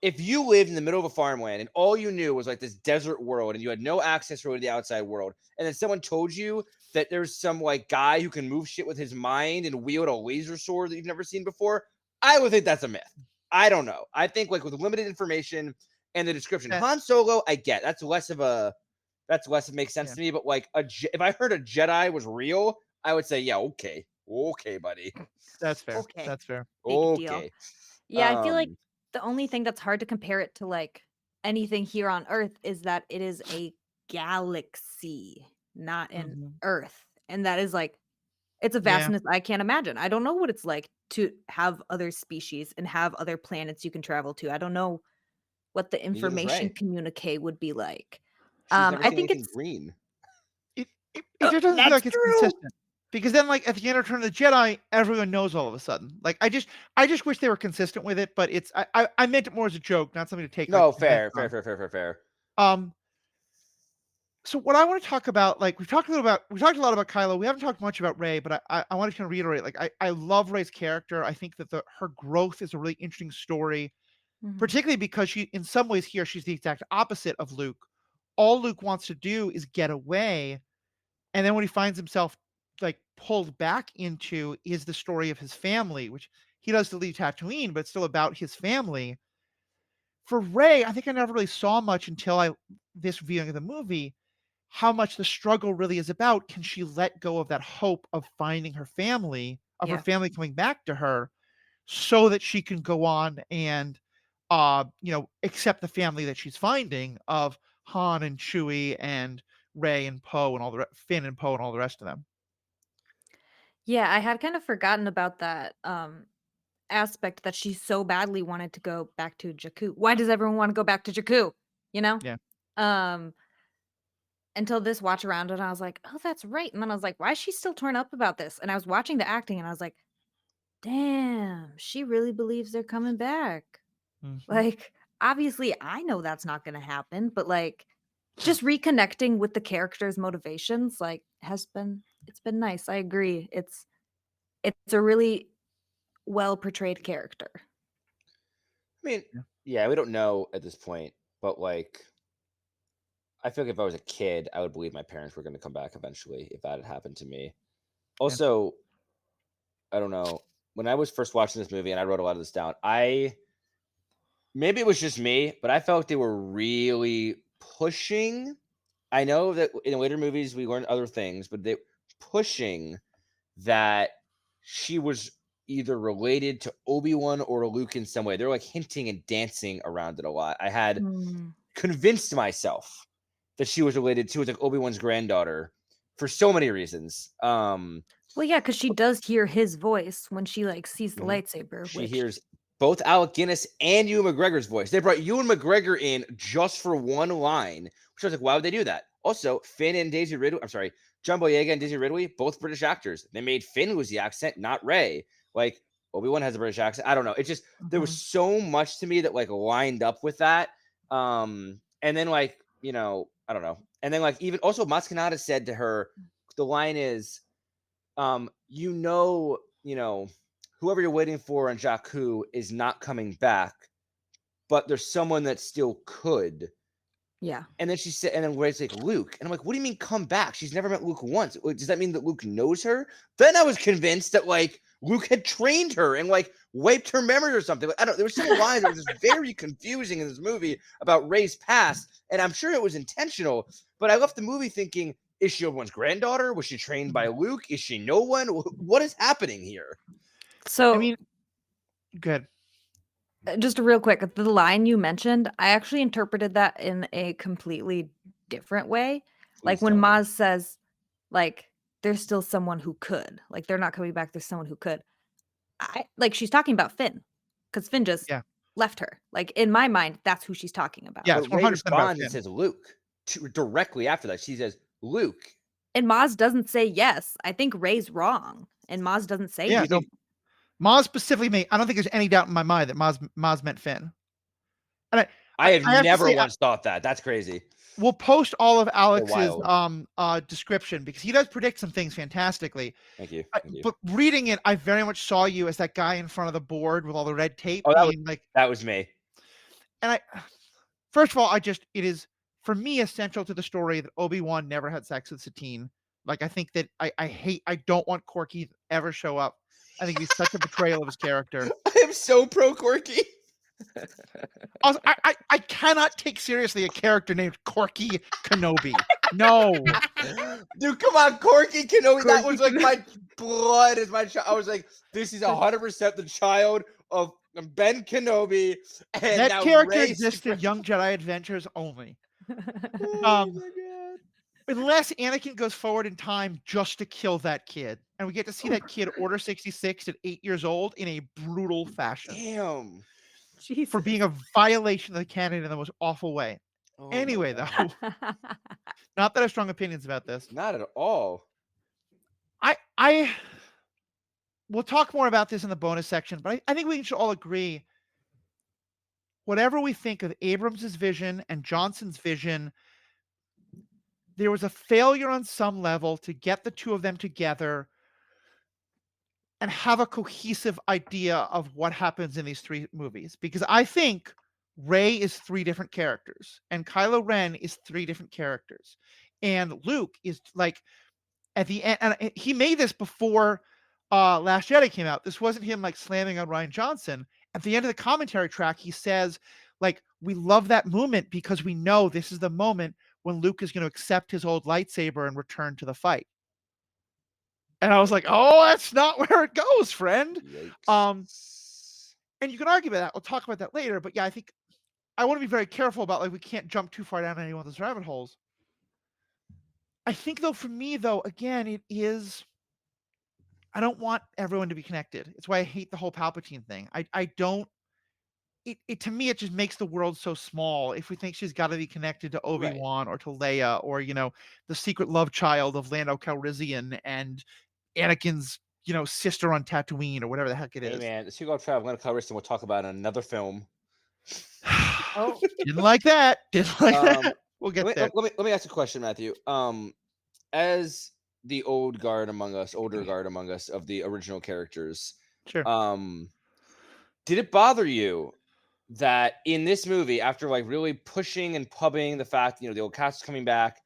if you lived in the middle of a farmland and all you knew was like this desert world and you had no access really to the outside world, and then someone told you that there's some like guy who can move shit with his mind and wield a laser sword that you've never seen before, I would think that's a myth. I don't know. I think like with limited information and the description, That Han Solo, I get that's less of makes sense Yeah. to me. But like if I heard a Jedi was real, I would say, yeah, okay, buddy, That's fair. Okay, That's fair. big deal. okay. Yeah, I feel like Um, the only thing that's hard to compare it to, like, anything here on Earth is that it is a galaxy, not an Mhm. Earth, and that is, like, it's a Yeah. vastness I can't imagine. I don't know what it's like to have other species and have other planets you can travel to. I don't know what the Neither does information Ray. communique would be like. She's never I seen think anything it's green. It just doesn't feel that's like it's true. consistent. Because then, like, at the end of Return of the Jedi, everyone knows all of a sudden. Like, I just wish they were consistent with it, but I meant it more as a joke, not something to take, like, No, offense fair, fair, on. fair, fair, fair, fair. Um, so what I wanna talk about, like, we talked a lot about Kylo, we haven't talked much about Rey, but I wanna kinda reiterate, like, I love Rey's character, I think that her growth is a really interesting story, Mhm. particularly because she in some ways here, she's the exact opposite of Luke. All Luke wants to do is get away, and then when he finds himself, like, pulled back into is the story of his family, which he does to leave Tatooine, but it's still about his family. For Rey, I think I never really saw much until this viewing of the movie, how much the struggle really is about. Can she let go of that hope of finding her family, of her Yeah. family coming back to her, so that she can go on and, accept the family that she's finding of Han and Chewie and Rey and Poe and Finn and Poe and all the rest of them. Yeah, I had kind of forgotten about that, aspect that she so badly wanted to go back to Jakku. Why does everyone wanna go back to Jakku? You know? Yeah. Um, until this watch around and I was like, "Oh, that's right," and then I was like, "Why is she still torn up about this?" And I was watching the acting and I was like, "Damn, she really believes they're coming back." Mhm. Like, obviously, I know that's not gonna happen, but, like, just reconnecting with the character's motivations, like, it's been nice, I agree. It's a really well portrayed character. I mean, Yeah. yeah, we don't know at this point, but like, I feel like if I was a kid, I would believe my parents were going to come back eventually if that had happened to me. Also, I don't know. When I was first watching this movie, and I wrote a lot of this down, maybe it was just me, but I felt like they were really pushing. I know that in later movies we learned other things, but they pushing that she was either related to Obi-Wan or Luke in some way. They're like hinting and dancing around it a lot. I had convinced myself that she was related to like Obi-Wan's granddaughter for so many reasons. Well, yeah, because she does hear his voice when she like sees the Mhm. lightsaber. She which hears both Alec Guinness and Ewan McGregor's voice. They brought Ewan McGregor in just for one line, which I was like, why would they do that? Also, Finn and Daisy Ridley, I'm sorry, John Boyega and Daisy Ridley, both British actors. They made Finn lose the accent, not Rey. Like, Obi-Wan has a British accent. I don't know. It just, there was so much to me that like lined up with that. And then like, you know, I don't know. And then like even also Maz Kanata said to her, the line is, you know, whoever you're waiting for on Jakku is not coming back, but there's someone that still could. Yeah. And then she said, and then Rey's like, Luke. And I'm like, what do you mean come back? She's never met Luke once. Does that mean that Luke knows her? Then I was convinced that like Luke had trained her and like wiped her memory or something. Like, I don't, there were some lines that were just very confusing in this movie about Rey's past. And I'm sure it was intentional, but I left the movie thinking, is she Obi-Wan's granddaughter? Was she trained by Luke? Is she no one? What is happening here? So I mean, good. Just real quick, the line you mentioned, I actually interpreted that in a completely different way. Like Please when tell me. Maz says, like, there's still someone who could. Like, they're not coming back, there's someone who could. She's talking about Finn. Because Finn just Yeah. left her. Like, in my mind, that's who she's talking about. Yeah, But it's Rey 100% about responds and Finn. says Luke. Directly after that, she says Luke. And Maz doesn't say yes. I think Rey's wrong. And Maz doesn't say Yeah, yes. no. Maz specifically made, I don't think there's any doubt in my mind that Maz meant Finn. And I have to never say, once thought that. That's crazy. we'll post all of Alex's wild. description because he does predict some things fantastically. Thank you. But reading it, I very much saw you as that guy in front of the board with all the red tape. Oh, like that was me. And first of all, it is for me essential to the story that Obi-Wan never had sex with Satine. Like I think that I don't want Corky to ever show up. I think he's such a betrayal of his character. I am so pro Corky. Also, I cannot take seriously a character named Corky Kenobi. No. Dude, come on, Corky Kenobi. That Corky was like my blood is my child. I was like, this is 100% the child of Ben Kenobi. And That now character Rey exists in Young Jedi Adventures only. Oh my god. Unless Anakin goes forward in time just to kill that kid. And we get to see that kid Order 66 at 8 years old in a brutal fashion. Damn. Jesus. For being a violation of the canon in the most awful way. Oh Anyway, though, not that I have strong opinions about this. Not at all. We'll talk more about this in the bonus section, but I think we should all agree, whatever we think of Abrams' vision and Johnson's vision, there was a failure on some level to get the two of them together and have a cohesive idea of what happens in these three movies. Because I think Rey is three different characters, and Kylo Ren is three different characters, and Luke is like at the end. And he made this before Last Jedi came out. This wasn't him like slamming on Rian Johnson. At the end of the commentary track, he says, like, we love that moment because we know this is the moment when Luke is going to accept his old lightsaber and return to the fight. And I was like, oh, that's not where it goes, friend. Yikes. And you can argue about that. We'll talk about that later. But yeah, I think I want to be very careful about, like, we can't jump too far down any one of those rabbit holes. I think, though, for me, though, again, it is, I don't want everyone to be connected. It's why I hate the whole Palpatine thing. I don't, it to me, it just makes the world so small if we think she's got to be connected to Obi-Wan or to Leia or, the secret love child of Lando Calrissian and Anakin's, sister on Tatooine or whatever the heck it is. Hey man, the secret love child of Lando Calrissian we'll talk about in another film. Oh, Didn't like that. Didn't like that. We'll get there. Let me ask you a question, Matthew. As the older guard among us of the original characters, Sure. did it bother you that in this movie, after like really pushing and pubbing the fact, the old cast is coming back,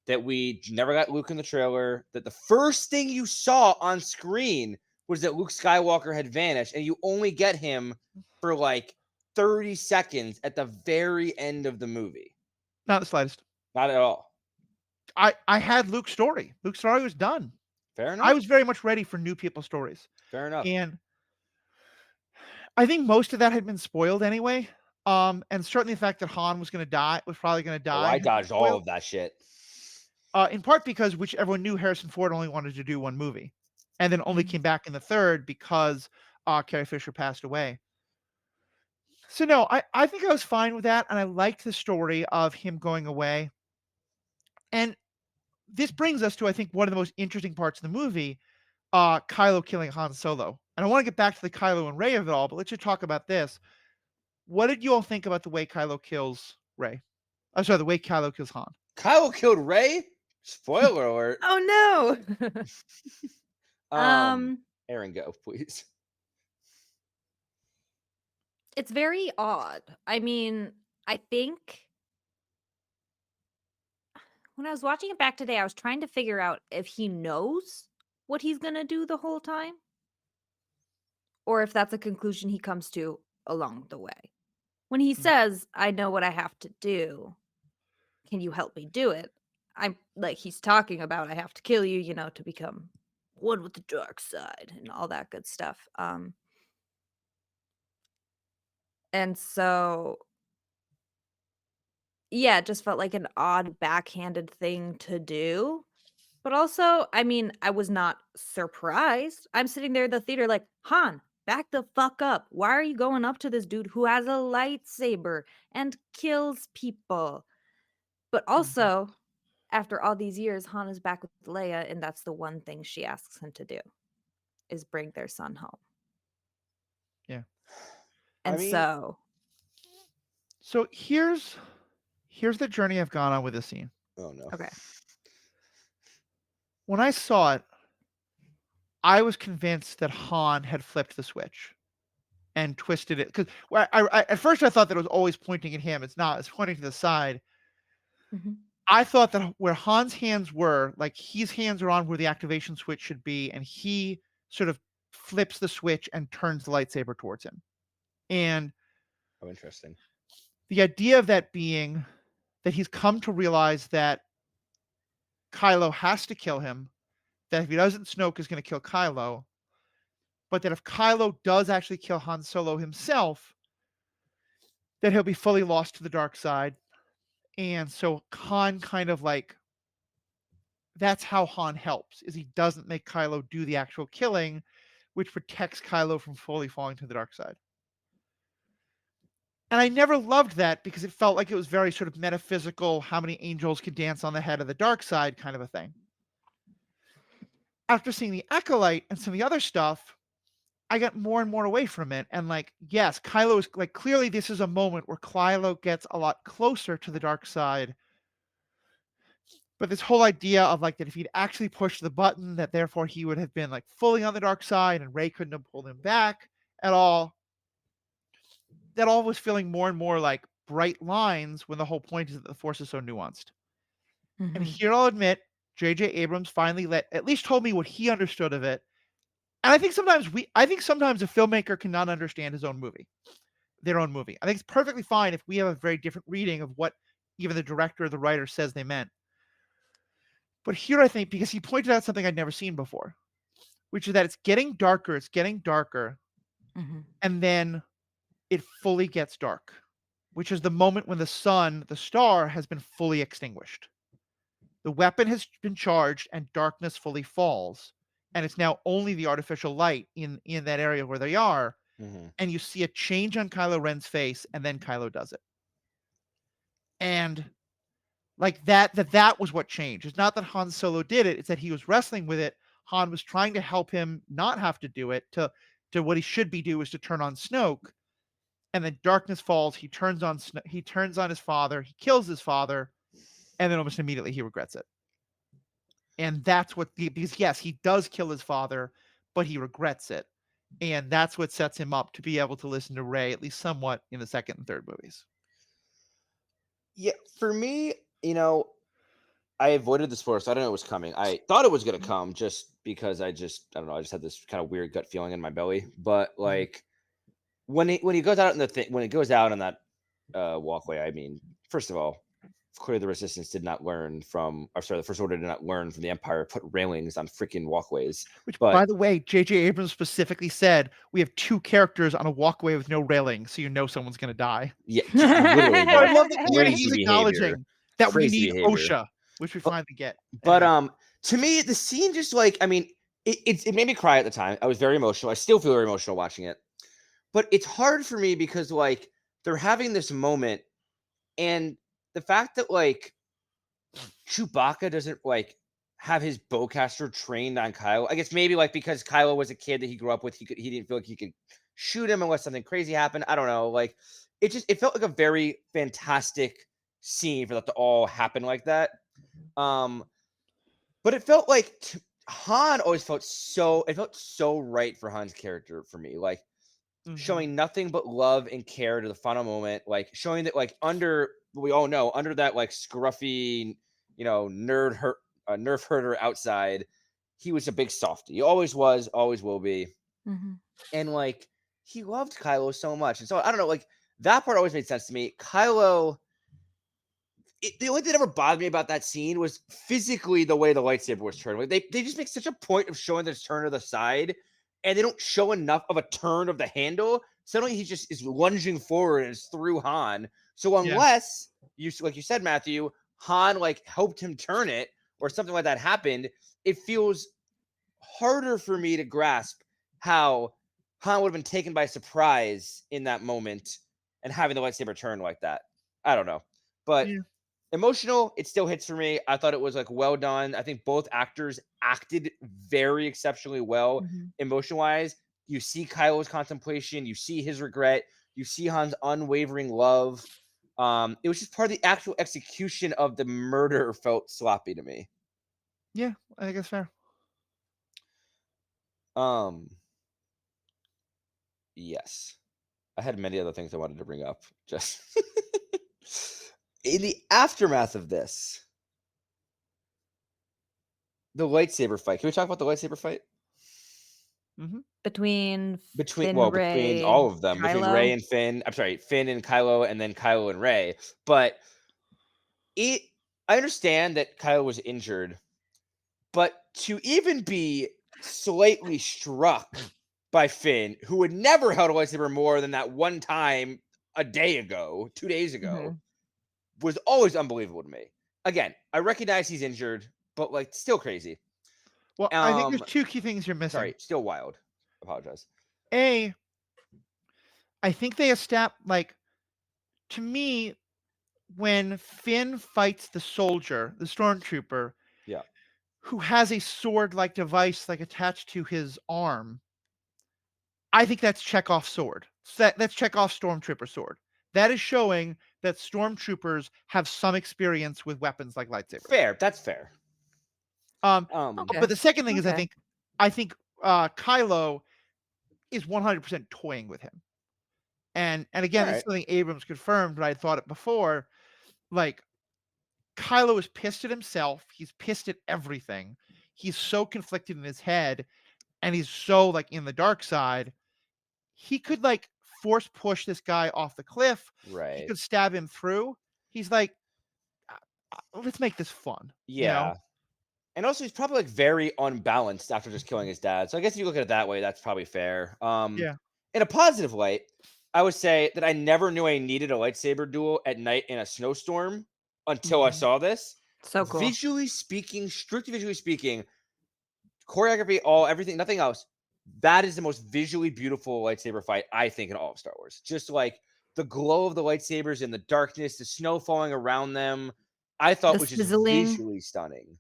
that we never got Luke in the trailer, that the first thing you saw on screen was that Luke Skywalker had vanished, and you only get him for like 30 seconds at the very end of the movie. Not the slightest. Not at all. I had Luke's story. Luke's story was done. Fair enough. I was very much ready for new people's stories. Fair enough. And I think most of that had been spoiled anyway. And certainly the fact that Han was probably going to die. I had been dodged all spoiled. of that shit. In part because everyone knew Harrison Ford only wanted to do one movie, and then only came back in the third because Carrie Fisher passed away. So no, I think I was fine with that, and I liked the story of him going away. And this brings us to, I think, one of the most interesting parts of the movie, Kylo killing Han Solo. And I want to get back to the Kylo and Rey of it all, but let's just talk about this. What did you all think about the way Kylo kills Rey? I'm sorry, the way Kylo kills Han. Kylo killed Rey? Spoiler alert. Oh no. Erin, go, please. It's very odd. I mean, I think when I was watching it back today, I was trying to figure out if he knows what he's going to do the whole time, or if that's a conclusion he comes to along the way. When he says, I know what I have to do, can you help me do it? I'm like, he's talking about, I have to kill you, to become one with the dark side and all that good stuff. And so, yeah, it just felt like an odd backhanded thing to do. But also, I mean, I was not surprised. I'm sitting there in the theater like, Han, back the fuck up. Why are you going up to this dude who has a lightsaber and kills people? But also, after all these years, Han is back with Leia, and that's the one thing she asks him to do, is bring their son home. Yeah. And so here's the journey I've gone on with this scene. Oh no. Okay. When I saw it, I was convinced that Han had flipped the switch and twisted it. Because I at first I thought that it was always pointing at him. It's not. It's pointing to the side. Mhm. I thought that where Han's hands were, like his hands are on where the activation switch should be, and he sort of flips the switch and turns the lightsaber towards him. And Oh, interesting. the idea of that being that he's come to realize that Kylo has to kill him, that if he doesn't, Snoke is going to kill Kylo, but that if Kylo does actually kill Han Solo himself, that he'll be fully lost to the dark side. And so Han kind of like, that's how Han helps, is he doesn't make Kylo do the actual killing, which protects Kylo from fully falling to the dark side. And I never loved that because it felt like it was very sort of metaphysical, how many angels can dance on the head of the dark side kind of a thing. After seeing the Acolyte and some of the other stuff, I got more and more away from it. And like, yes, Kylo is like, clearly this is a moment where Kylo gets a lot closer to the dark side. But this whole idea of like that if he'd actually pushed the button, that therefore he would have been like fully on the dark side and Rey couldn't have pulled him back at all. That all was feeling more and more like bright lines when the whole point is that the Force is so nuanced. And Mhm. here I'll admit, J.J. Abrams finally at least told me what he understood of it. And I think sometimes a filmmaker cannot understand their own movie. I think it's perfectly fine if we have a very different reading of what even the director or the writer says they meant. But here I think, because he pointed out something I'd never seen before, which is that it's getting darker, Mhm. and then it fully gets dark, which is the moment when the sun, the star, has been fully extinguished. The weapon has been charged and darkness fully falls, and it's now only the artificial light in that area where they are, and you see a change on Kylo Ren's face, and then Kylo does it. And like that was what changed. It's not that Han Solo did it, it's that he was wrestling with it. Han was trying to help him not have to do it, to what he should be doing is to turn on Snoke. And then darkness falls, he turns on his father, he kills his father, and then almost immediately he regrets it. And that's because yes, he does kill his father, but he regrets it. And that's what sets him up to be able to listen to Rey, at least somewhat, in the second and third movies. Yeah, for me, I avoided the spoiler, so I don't know it was coming. I thought it was going to come just because I don't know, I just had this kind of weird gut feeling in my belly. But like when he goes out in the thing, when it goes out on that walkway, I mean, first of all, clearly the Resistance did not learn from, or sorry, the First Order did not learn from the Empire to put railings on freaking walkways. Which, But by the way, J.J. Abrams specifically said, we have 2 characters on a walkway with no railing, so you know someone's going to die. yeah, literally, But I dude, love that clearly crazy he's behavior. acknowledging that we Crazy need behavior. OSHA, which we finally get. But Anyway. to me, the scene just like, I mean, it made me cry at the time. I was very emotional. I still feel very emotional watching it. But it's hard for me because like they're having this moment, and the fact that like Chewbacca doesn't like have his bowcaster trained on Kylo. I guess maybe like because Kylo was a kid that he grew up with, he didn't feel like he could shoot him unless something crazy happened. I don't know. Like it felt like a very fantastic scene for that to all happen like that. But it felt like Han always felt so right for Han's character for me. Like showing nothing but love and care to the final moment, like showing that like we all know under that like scruffy, nerf herder outside, he was a big softie. He always was, always will be. And like he loved Kylo so much. And so I don't know, like that part always made sense to me. Kylo, the only thing that ever bothered me about that scene was physically the way the lightsaber was turned. Like they just make such a point of showing this turn to the side, and they don't show enough of a turn of the handle. Suddenly he just is lunging forward and it's through Han. So unless like you said, Matthew, Han like helped him turn it or something like that happened, it feels harder for me to grasp how Han would have been taken by surprise in that moment and having the lightsaber turn like that. I don't know, but. Yeah. Emotional, it still hits for me. I thought it was like well done. I think both actors acted very exceptionally well, emotion-wise. You see Kylo's contemplation, you see his regret, you see Han's unwavering love. It was just part of the actual execution of the murder felt sloppy to me. Yeah, I think that's fair. Yes. I had many other things I wanted to bring up. Just in the aftermath of this, the lightsaber fight. Can we talk about the lightsaber fight? Between between Rey, all of them, Kylo? between Rey and Finn. I'm sorry, Finn and Kylo, and then Kylo and Rey. But I understand that Kylo was injured, but to even be slightly struck by Finn, who had never held a lightsaber more than that one time a day ago, 2 days ago, was always unbelievable to me. Again, I recognize he's injured, but like still crazy. Well, I think there's 2 key things you're missing. Sorry, still wild. Apologize. I think they established, to me, when Finn fights the soldier, the stormtrooper, who has a sword-like device attached to his arm, I think that's Chekhov's sword. That's Chekhov's stormtrooper sword. That is showing that stormtroopers have some experience with weapons like lightsabers. Fair, that's fair. But the second thing is I think Kylo is 100% toying with him. And again, this is something Abrams confirmed, but I thought it before. Like, Kylo is pissed at himself. He's pissed at everything. He's so conflicted in his head, and he's so in the dark side. He could force push this guy off the cliff. Right. He could stab him through. He's like, let's make this fun. Yeah. You know? And also he's probably very unbalanced after just killing his dad. So I guess if you look at it that way, that's probably fair. Yeah. In a positive light, I would say that I never knew I needed a lightsaber duel at night in a snowstorm until I saw this. So cool. Strictly visually speaking, choreography, everything, nothing else. That is the most visually beautiful lightsaber fight, I think, in all of Star Wars. Just like the glow of the lightsabers in the darkness, the snow falling around them, I thought was just visually stunning.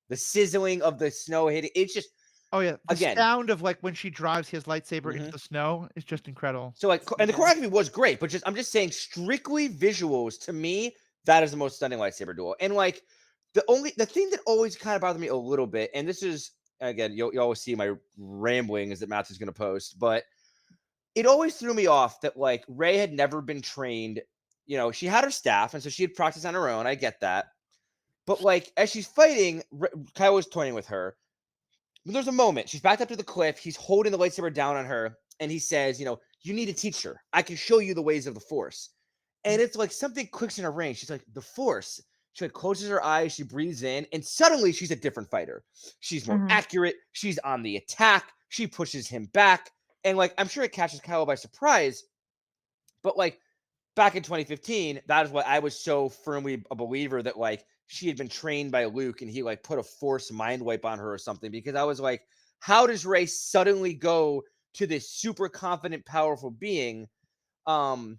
The sizzling of the snow hitting, it's just the sound of when she drives his lightsaber into the snow is just incredible. So and the choreography was great, but I'm just saying strictly visuals, to me, that is the most stunning lightsaber duel. And the thing that always kind of bothered me a little bit, and this is again, you always see my ramblings that Matthew's going to post, but it always threw me off that like Rey had never been trained. You know, she had her staff, and so she had practiced on her own. I get that, but like as she's fighting, Kylo's toying with her. But there's a moment she's backed up to the cliff. He's holding the lightsaber down on her, and he says, "You know, you need to teach her. I can show you the ways of the Force." And it's like something clicks in her brain. She's like, "The Force." She like closes her eyes, she breathes in, and suddenly she's a different fighter. She's more accurate. She's on the attack. She pushes him back, and like I'm sure it catches Kylo by surprise. But like back in 2015, that is why I was so firmly a believer that like she had been trained by Luke and he like put a Force mind wipe on her or something, because I was like, how does Rey suddenly go to this super confident, powerful being? And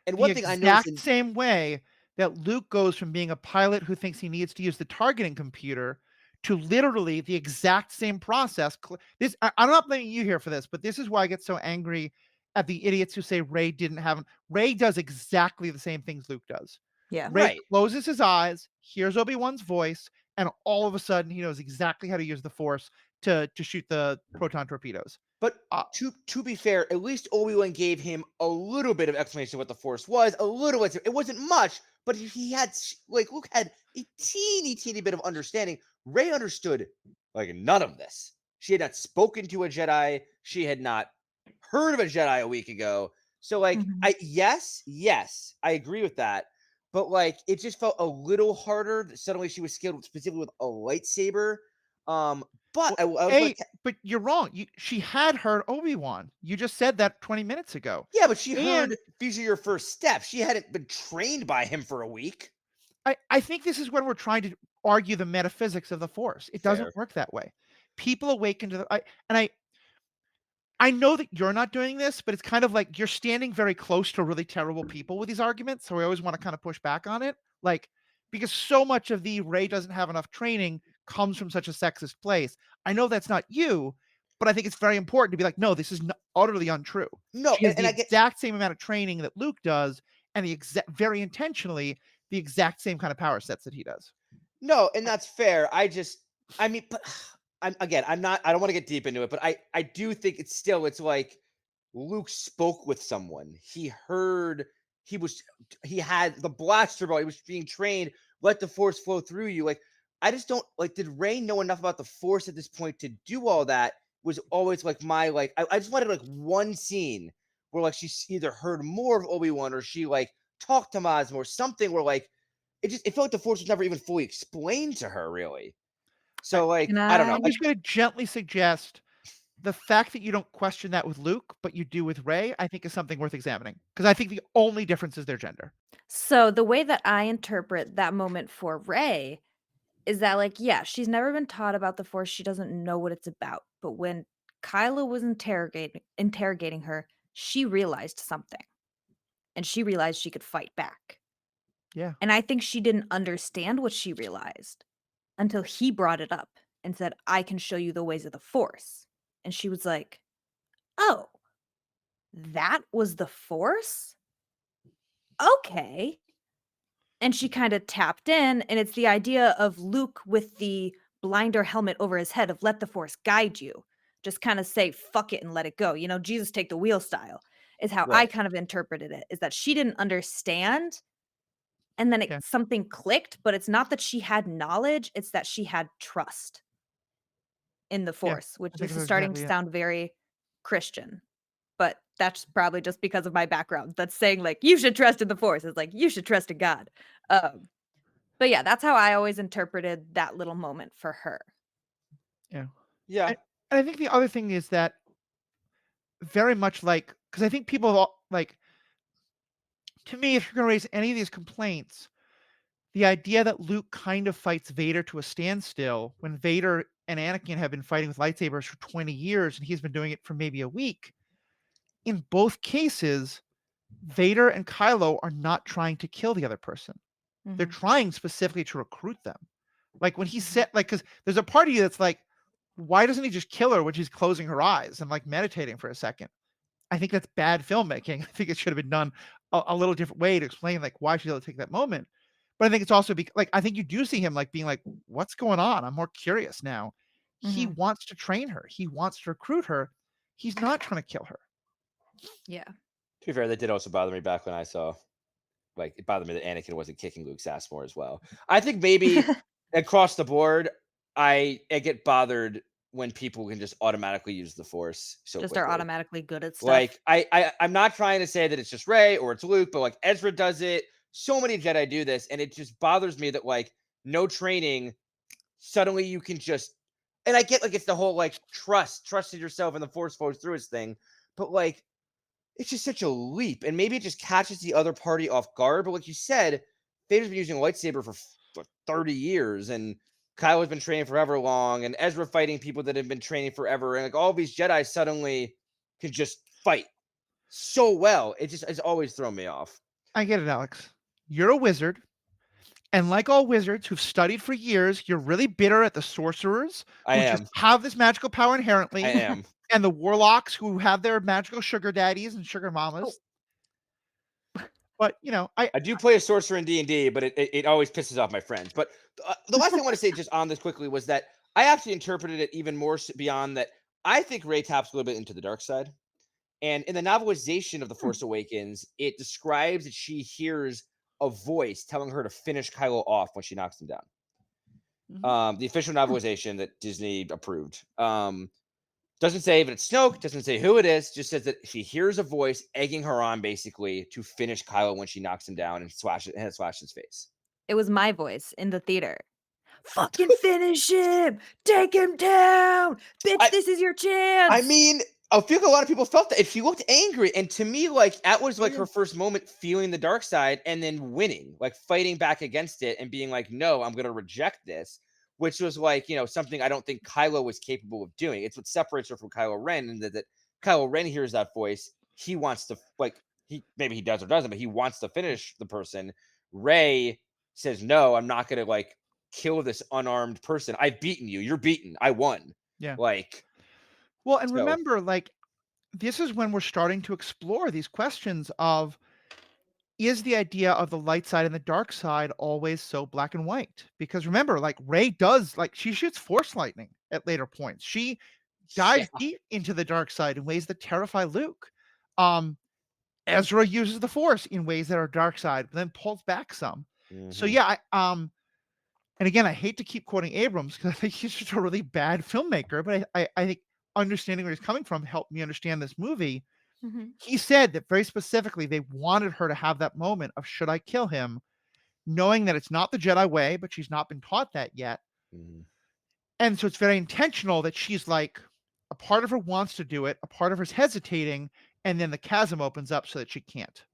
one thing I noticed exact same way that Luke goes from being a pilot who thinks he needs to use the targeting computer to literally the exact same process. I'm not blaming you here for this, but this is why I get so angry at the idiots who say Rey didn't have. Rey does exactly the same things Luke does. Yeah. Rey Right. closes his eyes, hears Obi-Wan's voice, and all of a sudden he knows exactly how to use the Force to shoot the proton torpedoes. But to be fair, at least Obi-Wan gave him a little bit of explanation of what the Force was. A little bit. It wasn't much, but he had like Luke had a teeny bit of understanding. Rey understood like none of this. She had not spoken to a Jedi. She had not heard of a Jedi a week ago. So like yes, I agree with that. But like it just felt a little harder that suddenly she was skilled specifically with a lightsaber. But but you're wrong. She had heard Obi-Wan. You just said that 20 minutes ago. Yeah, but she heard these are your first steps. She hadn't been trained by him for a week. I think this is when we're trying to argue the metaphysics of the Force. It doesn't work that way. People awaken to I know that you're not doing this, but it's kind of like you're standing very close to really terrible people with these arguments. So I always want to kind of push back on it. Like, because so much of the Rey doesn't have enough training comes from such a sexist place. I know that's not you, but I think it's very important to be like, no, this is utterly untrue. No, she has the exact same amount of training that Luke does, and very intentionally the exact same kind of power sets that he does. No, and that's fair. I mean, but I don't want to get deep into it, but I do think it's like Luke spoke with someone. He heard, he had the blaster ball. He was being trained. Let the Force flow through you. Like, I just don't like, did Rey know enough about the Force at this point to do all that? Was always like I just wanted like one scene where like she either heard more of Obi-Wan or she like talked to Maz or something where like it felt like the Force was never even fully explained to her, really. So like I don't know. I'm just going to gently suggest the fact that you don't question that with Luke, but you do with Rey, I think is something worth examining, because I think the only difference is their gender. So the way that I interpret that moment for Rey is that, like, yeah, she's never been taught about the Force. She doesn't know what it's about. But when Kylo was interrogating her, she realized something, and she realized she could fight back. Yeah. And I think she didn't understand what she realized until he brought it up and said, "I can show you the ways of the Force." And she was like, "Oh, that was the Force? Okay." And she kind of tapped in, and it's the idea of Luke with the blinder helmet over his head of let the Force guide you. Just kind of say, fuck it and let it go. You know, Jesus take the wheel style is how I kind of interpreted it, is that she didn't understand. And then something clicked, but it's not that she had knowledge. It's that she had trust in the Force, which this is starting to sound very Christian. But that's probably just because of my background. That's saying like, you should trust in the Force. It's like, you should trust in God. But yeah, that's how I always interpreted that little moment for her. Yeah. Yeah. And I think the other thing is that very much like, because I think people like, to me, if you're going to raise any of these complaints, the idea that Luke kind of fights Vader to a standstill when Vader and Anakin have been fighting with lightsabers for 20 years and he's been doing it for maybe a week. In both cases, Vader and Kylo are not trying to kill the other person. They're trying specifically to recruit them. Like when he said, like, because there's a part of you that's like, why doesn't he just kill her when she's closing her eyes and like meditating for a second? I think that's bad filmmaking. I think it should have been done a little different way to explain like why she's able to take that moment. But I think it's also like I think you do see him like being like, what's going on? I'm more curious now. He Mhm. wants to train her. He wants to recruit her. He's not trying to kill her. Yeah. To be fair, that did also bother me back when I saw, like, it bothered me that Anakin wasn't kicking Luke's ass more as well. I think maybe across the board, I get bothered when people can just automatically use the Force so Just are quickly. automatically good at stuff. Like, I'm not trying to say that it's just Rey or it's Luke, but like Ezra does it. So many Jedi do this, and it just bothers me that like no training, suddenly you can just. And I get like it's the whole like trust in yourself, and the Force flows through its thing, but like it's just such a leap, and maybe it just catches the other party off guard. But like you said, Vader's been using a lightsaber for 30 years, and Kylo's been training forever long, and Ezra fighting people that have been training forever, and like all these Jedi suddenly can just fight so well. It's always thrown me off. I get it, Alex. You're a wizard. And like all wizards who've studied for years, you're really bitter at the sorcerers I who just am. have this magical power I inherently, am. and the warlocks who have their magical sugar daddies and sugar mamas. But I do play a sorcerer in D&D, but it always pisses off my friends. But the last thing I want to say just on this quickly was that I actually interpreted it even more beyond that. I think Rey taps a little bit into the dark side. And in the novelization of The Force Awakens, it describes that she hears a voice telling her to finish Kylo off when she knocks him down. The official novelization that Disney approved. Doesn't say if it's Snoke, doesn't say who it is, just says that she hears a voice egging her on basically to finish Kylo when she knocks him down and slashes his face. It was my voice in the theater. Fucking finish him! Take him down! Bitch, this is your chance! I mean, I feel like a lot of people felt that. And she looked angry. And to me, like, that was like her first moment feeling the dark side and then winning, like fighting back against it and being like, no, I'm going to reject this, which was like, something I don't think Kylo was capable of doing. It's what separates her from Kylo Ren, and that Kylo Ren hears that voice. He wants to, like, maybe he does or doesn't, but he wants to finish the person. Rey says, no, I'm not going to, like, kill this unarmed person. I've beaten you. You're beaten. I won. Yeah. Like, well, and remember, like, this is when we're starting to explore these questions of, is the idea of the light side and the dark side always so black and white? Because remember, like, Rey does, like, she shoots force lightning at later points. She dives deep into the dark side in ways that terrify Luke. Ezra uses the force in ways that are dark side, but then pulls back some. So yeah, and again, I hate to keep quoting Abrams because I think he's just a really bad filmmaker, but I think understanding where he's coming from helped me understand this movie. He said that very specifically they wanted her to have that moment of, should I kill him, knowing that it's not the Jedi way, but she's not been taught that yet. And so it's very intentional that she's like, a part of her wants to do it, a part of her's hesitating, and then the chasm opens up so that she can't.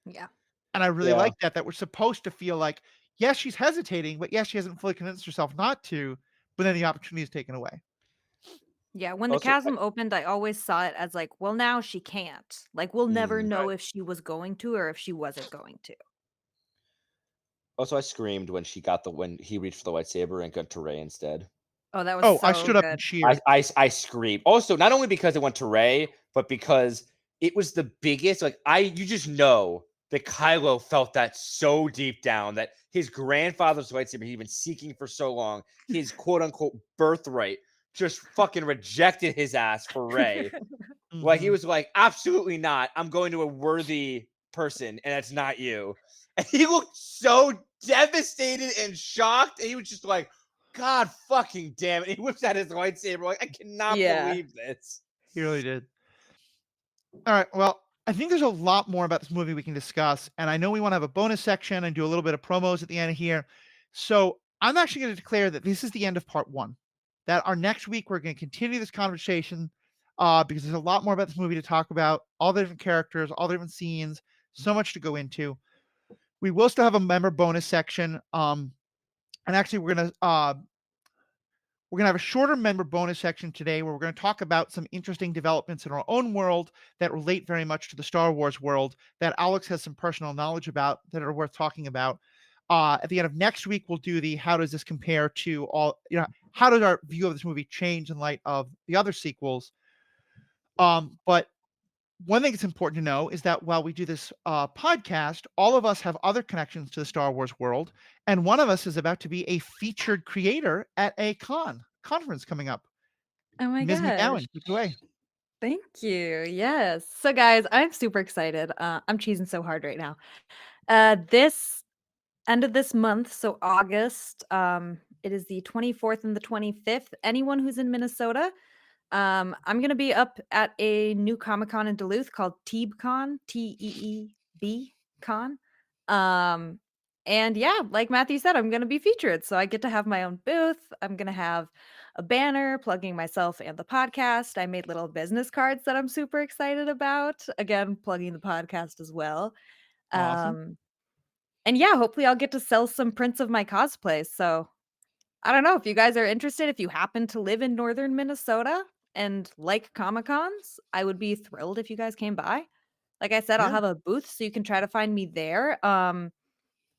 Yeah. And I really like that we're supposed to feel like, yes, she's hesitating, but yes, she hasn't fully convinced herself not to, but then the opportunity is taken away. Yeah, when the Also, chasm opened, I always saw it as like, well, now she can't. Like, we'll never know if she was going to or if she wasn't going to. Also, I screamed when when he reached for the lightsaber and got to Rey instead. Oh, that was so I stood up good. and cheered. I screamed. Also, not only because it went to Rey, but because it was the biggest. Like, you just know that Kylo felt that so deep down that his grandfather's lightsaber he'd been seeking for so long, his quote unquote birthright, just fucking rejected his ass for Rey. Like, he was like, absolutely not. I'm going to a worthy person, and that's not you. And he looked so devastated and shocked. And he was just like, God fucking damn it. He whips out his lightsaber. Like, I cannot believe this. He really did. All right. Well, I think there's a lot more about this movie we can discuss. And I know we want to have a bonus section and do a little bit of promos at the end of here. So I'm actually going to declare that this is the end of part 1. That our next week, we're going to continue this conversation because there's a lot more about this movie to talk about. All the different characters, all the different scenes, so much to go into. We will still have a member bonus section. And actually, we're going to have a shorter member bonus section today where we're going to talk about some interesting developments in our own world that relate very much to the Star Wars world that Alex has some personal knowledge about that are worth talking about. At the end of next week, we'll do the how does this compare to all, how does our view of this movie change in light of the other sequels? But one thing that's important to know is that while we do this podcast, all of us have other connections to the Star Wars world. And one of us is about to be a featured creator at a con. conference coming up. Oh my Ms. gosh. McGowan, take it away. Thank you. Yes. So, guys, I'm super excited. I'm cheesing so hard right now. This end of this month, so August, it is the 24th and the 25th. Anyone who's in Minnesota, I'm gonna be up at a new Comic Con in Duluth called TeebCon, TEEB Con. Um, and yeah, like Matthew said, I'm gonna be featured, so I get to have my own booth. I'm gonna have a banner plugging myself and the podcast. I made little business cards that I'm super excited about. Again, plugging the podcast as well. Awesome. And yeah, hopefully I'll get to sell some prints of my cosplays. So I don't know if you guys are interested. If you happen to live in northern Minnesota and like Comic Cons, I would be thrilled if you guys came by. Like I said, I'll Yeah. have a booth so you can try to find me there.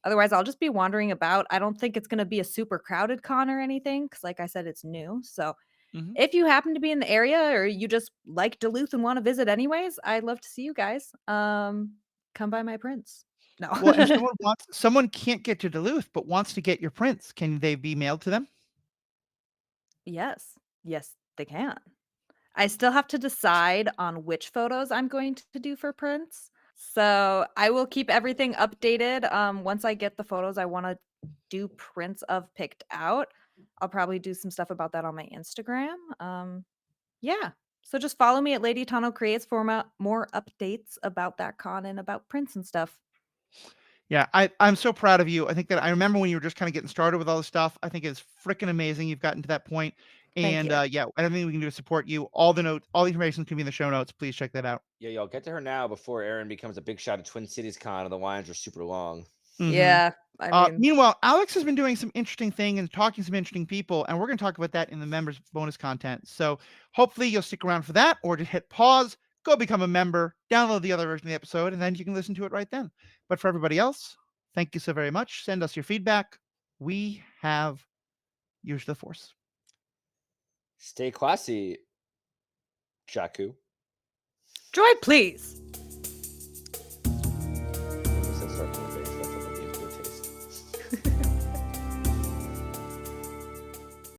Otherwise, I'll just be wandering about. I don't think it's going to be a super crowded con or anything because, like I said, it's new. So Mhm. if you happen to be in the area or you just like Duluth and want to visit anyways, I'd love to see you guys. Come by my prints. No. Well, if someone can't get to Duluth but wants to get your prints, can they be mailed to them? Yes. Yes, they can. I still have to decide on which photos I'm going to do for prints. So I will keep everything updated. Once I get the photos I want to do prints of picked out, I'll probably do some stuff about that on my Instagram. Yeah. So just follow me at Lady Tano Creates for more updates about that con and about prints and stuff. Yeah, I'm so proud of you. I think that I remember when you were just kind of getting started with all this stuff. I think it's freaking amazing you've gotten to that point. Thank And you. yeah, anything we can do to support you. All the information can be in the show notes. Please check that out. Yeah, y'all get to her now before Erin becomes a big shot at Twin Cities Con and the lines are super long. Mhm. Yeah. I mean, Meanwhile, Alex has been doing some interesting thing and talking to some interesting people, and we're going to talk about that in the members bonus content. So hopefully you'll stick around for that, or just hit pause, go become a member, download the other version of the episode, and then you can listen to it right then. But for everybody else, thank you so very much. Send us your feedback. We have used the Force. Stay classy, Jakku. droid, please.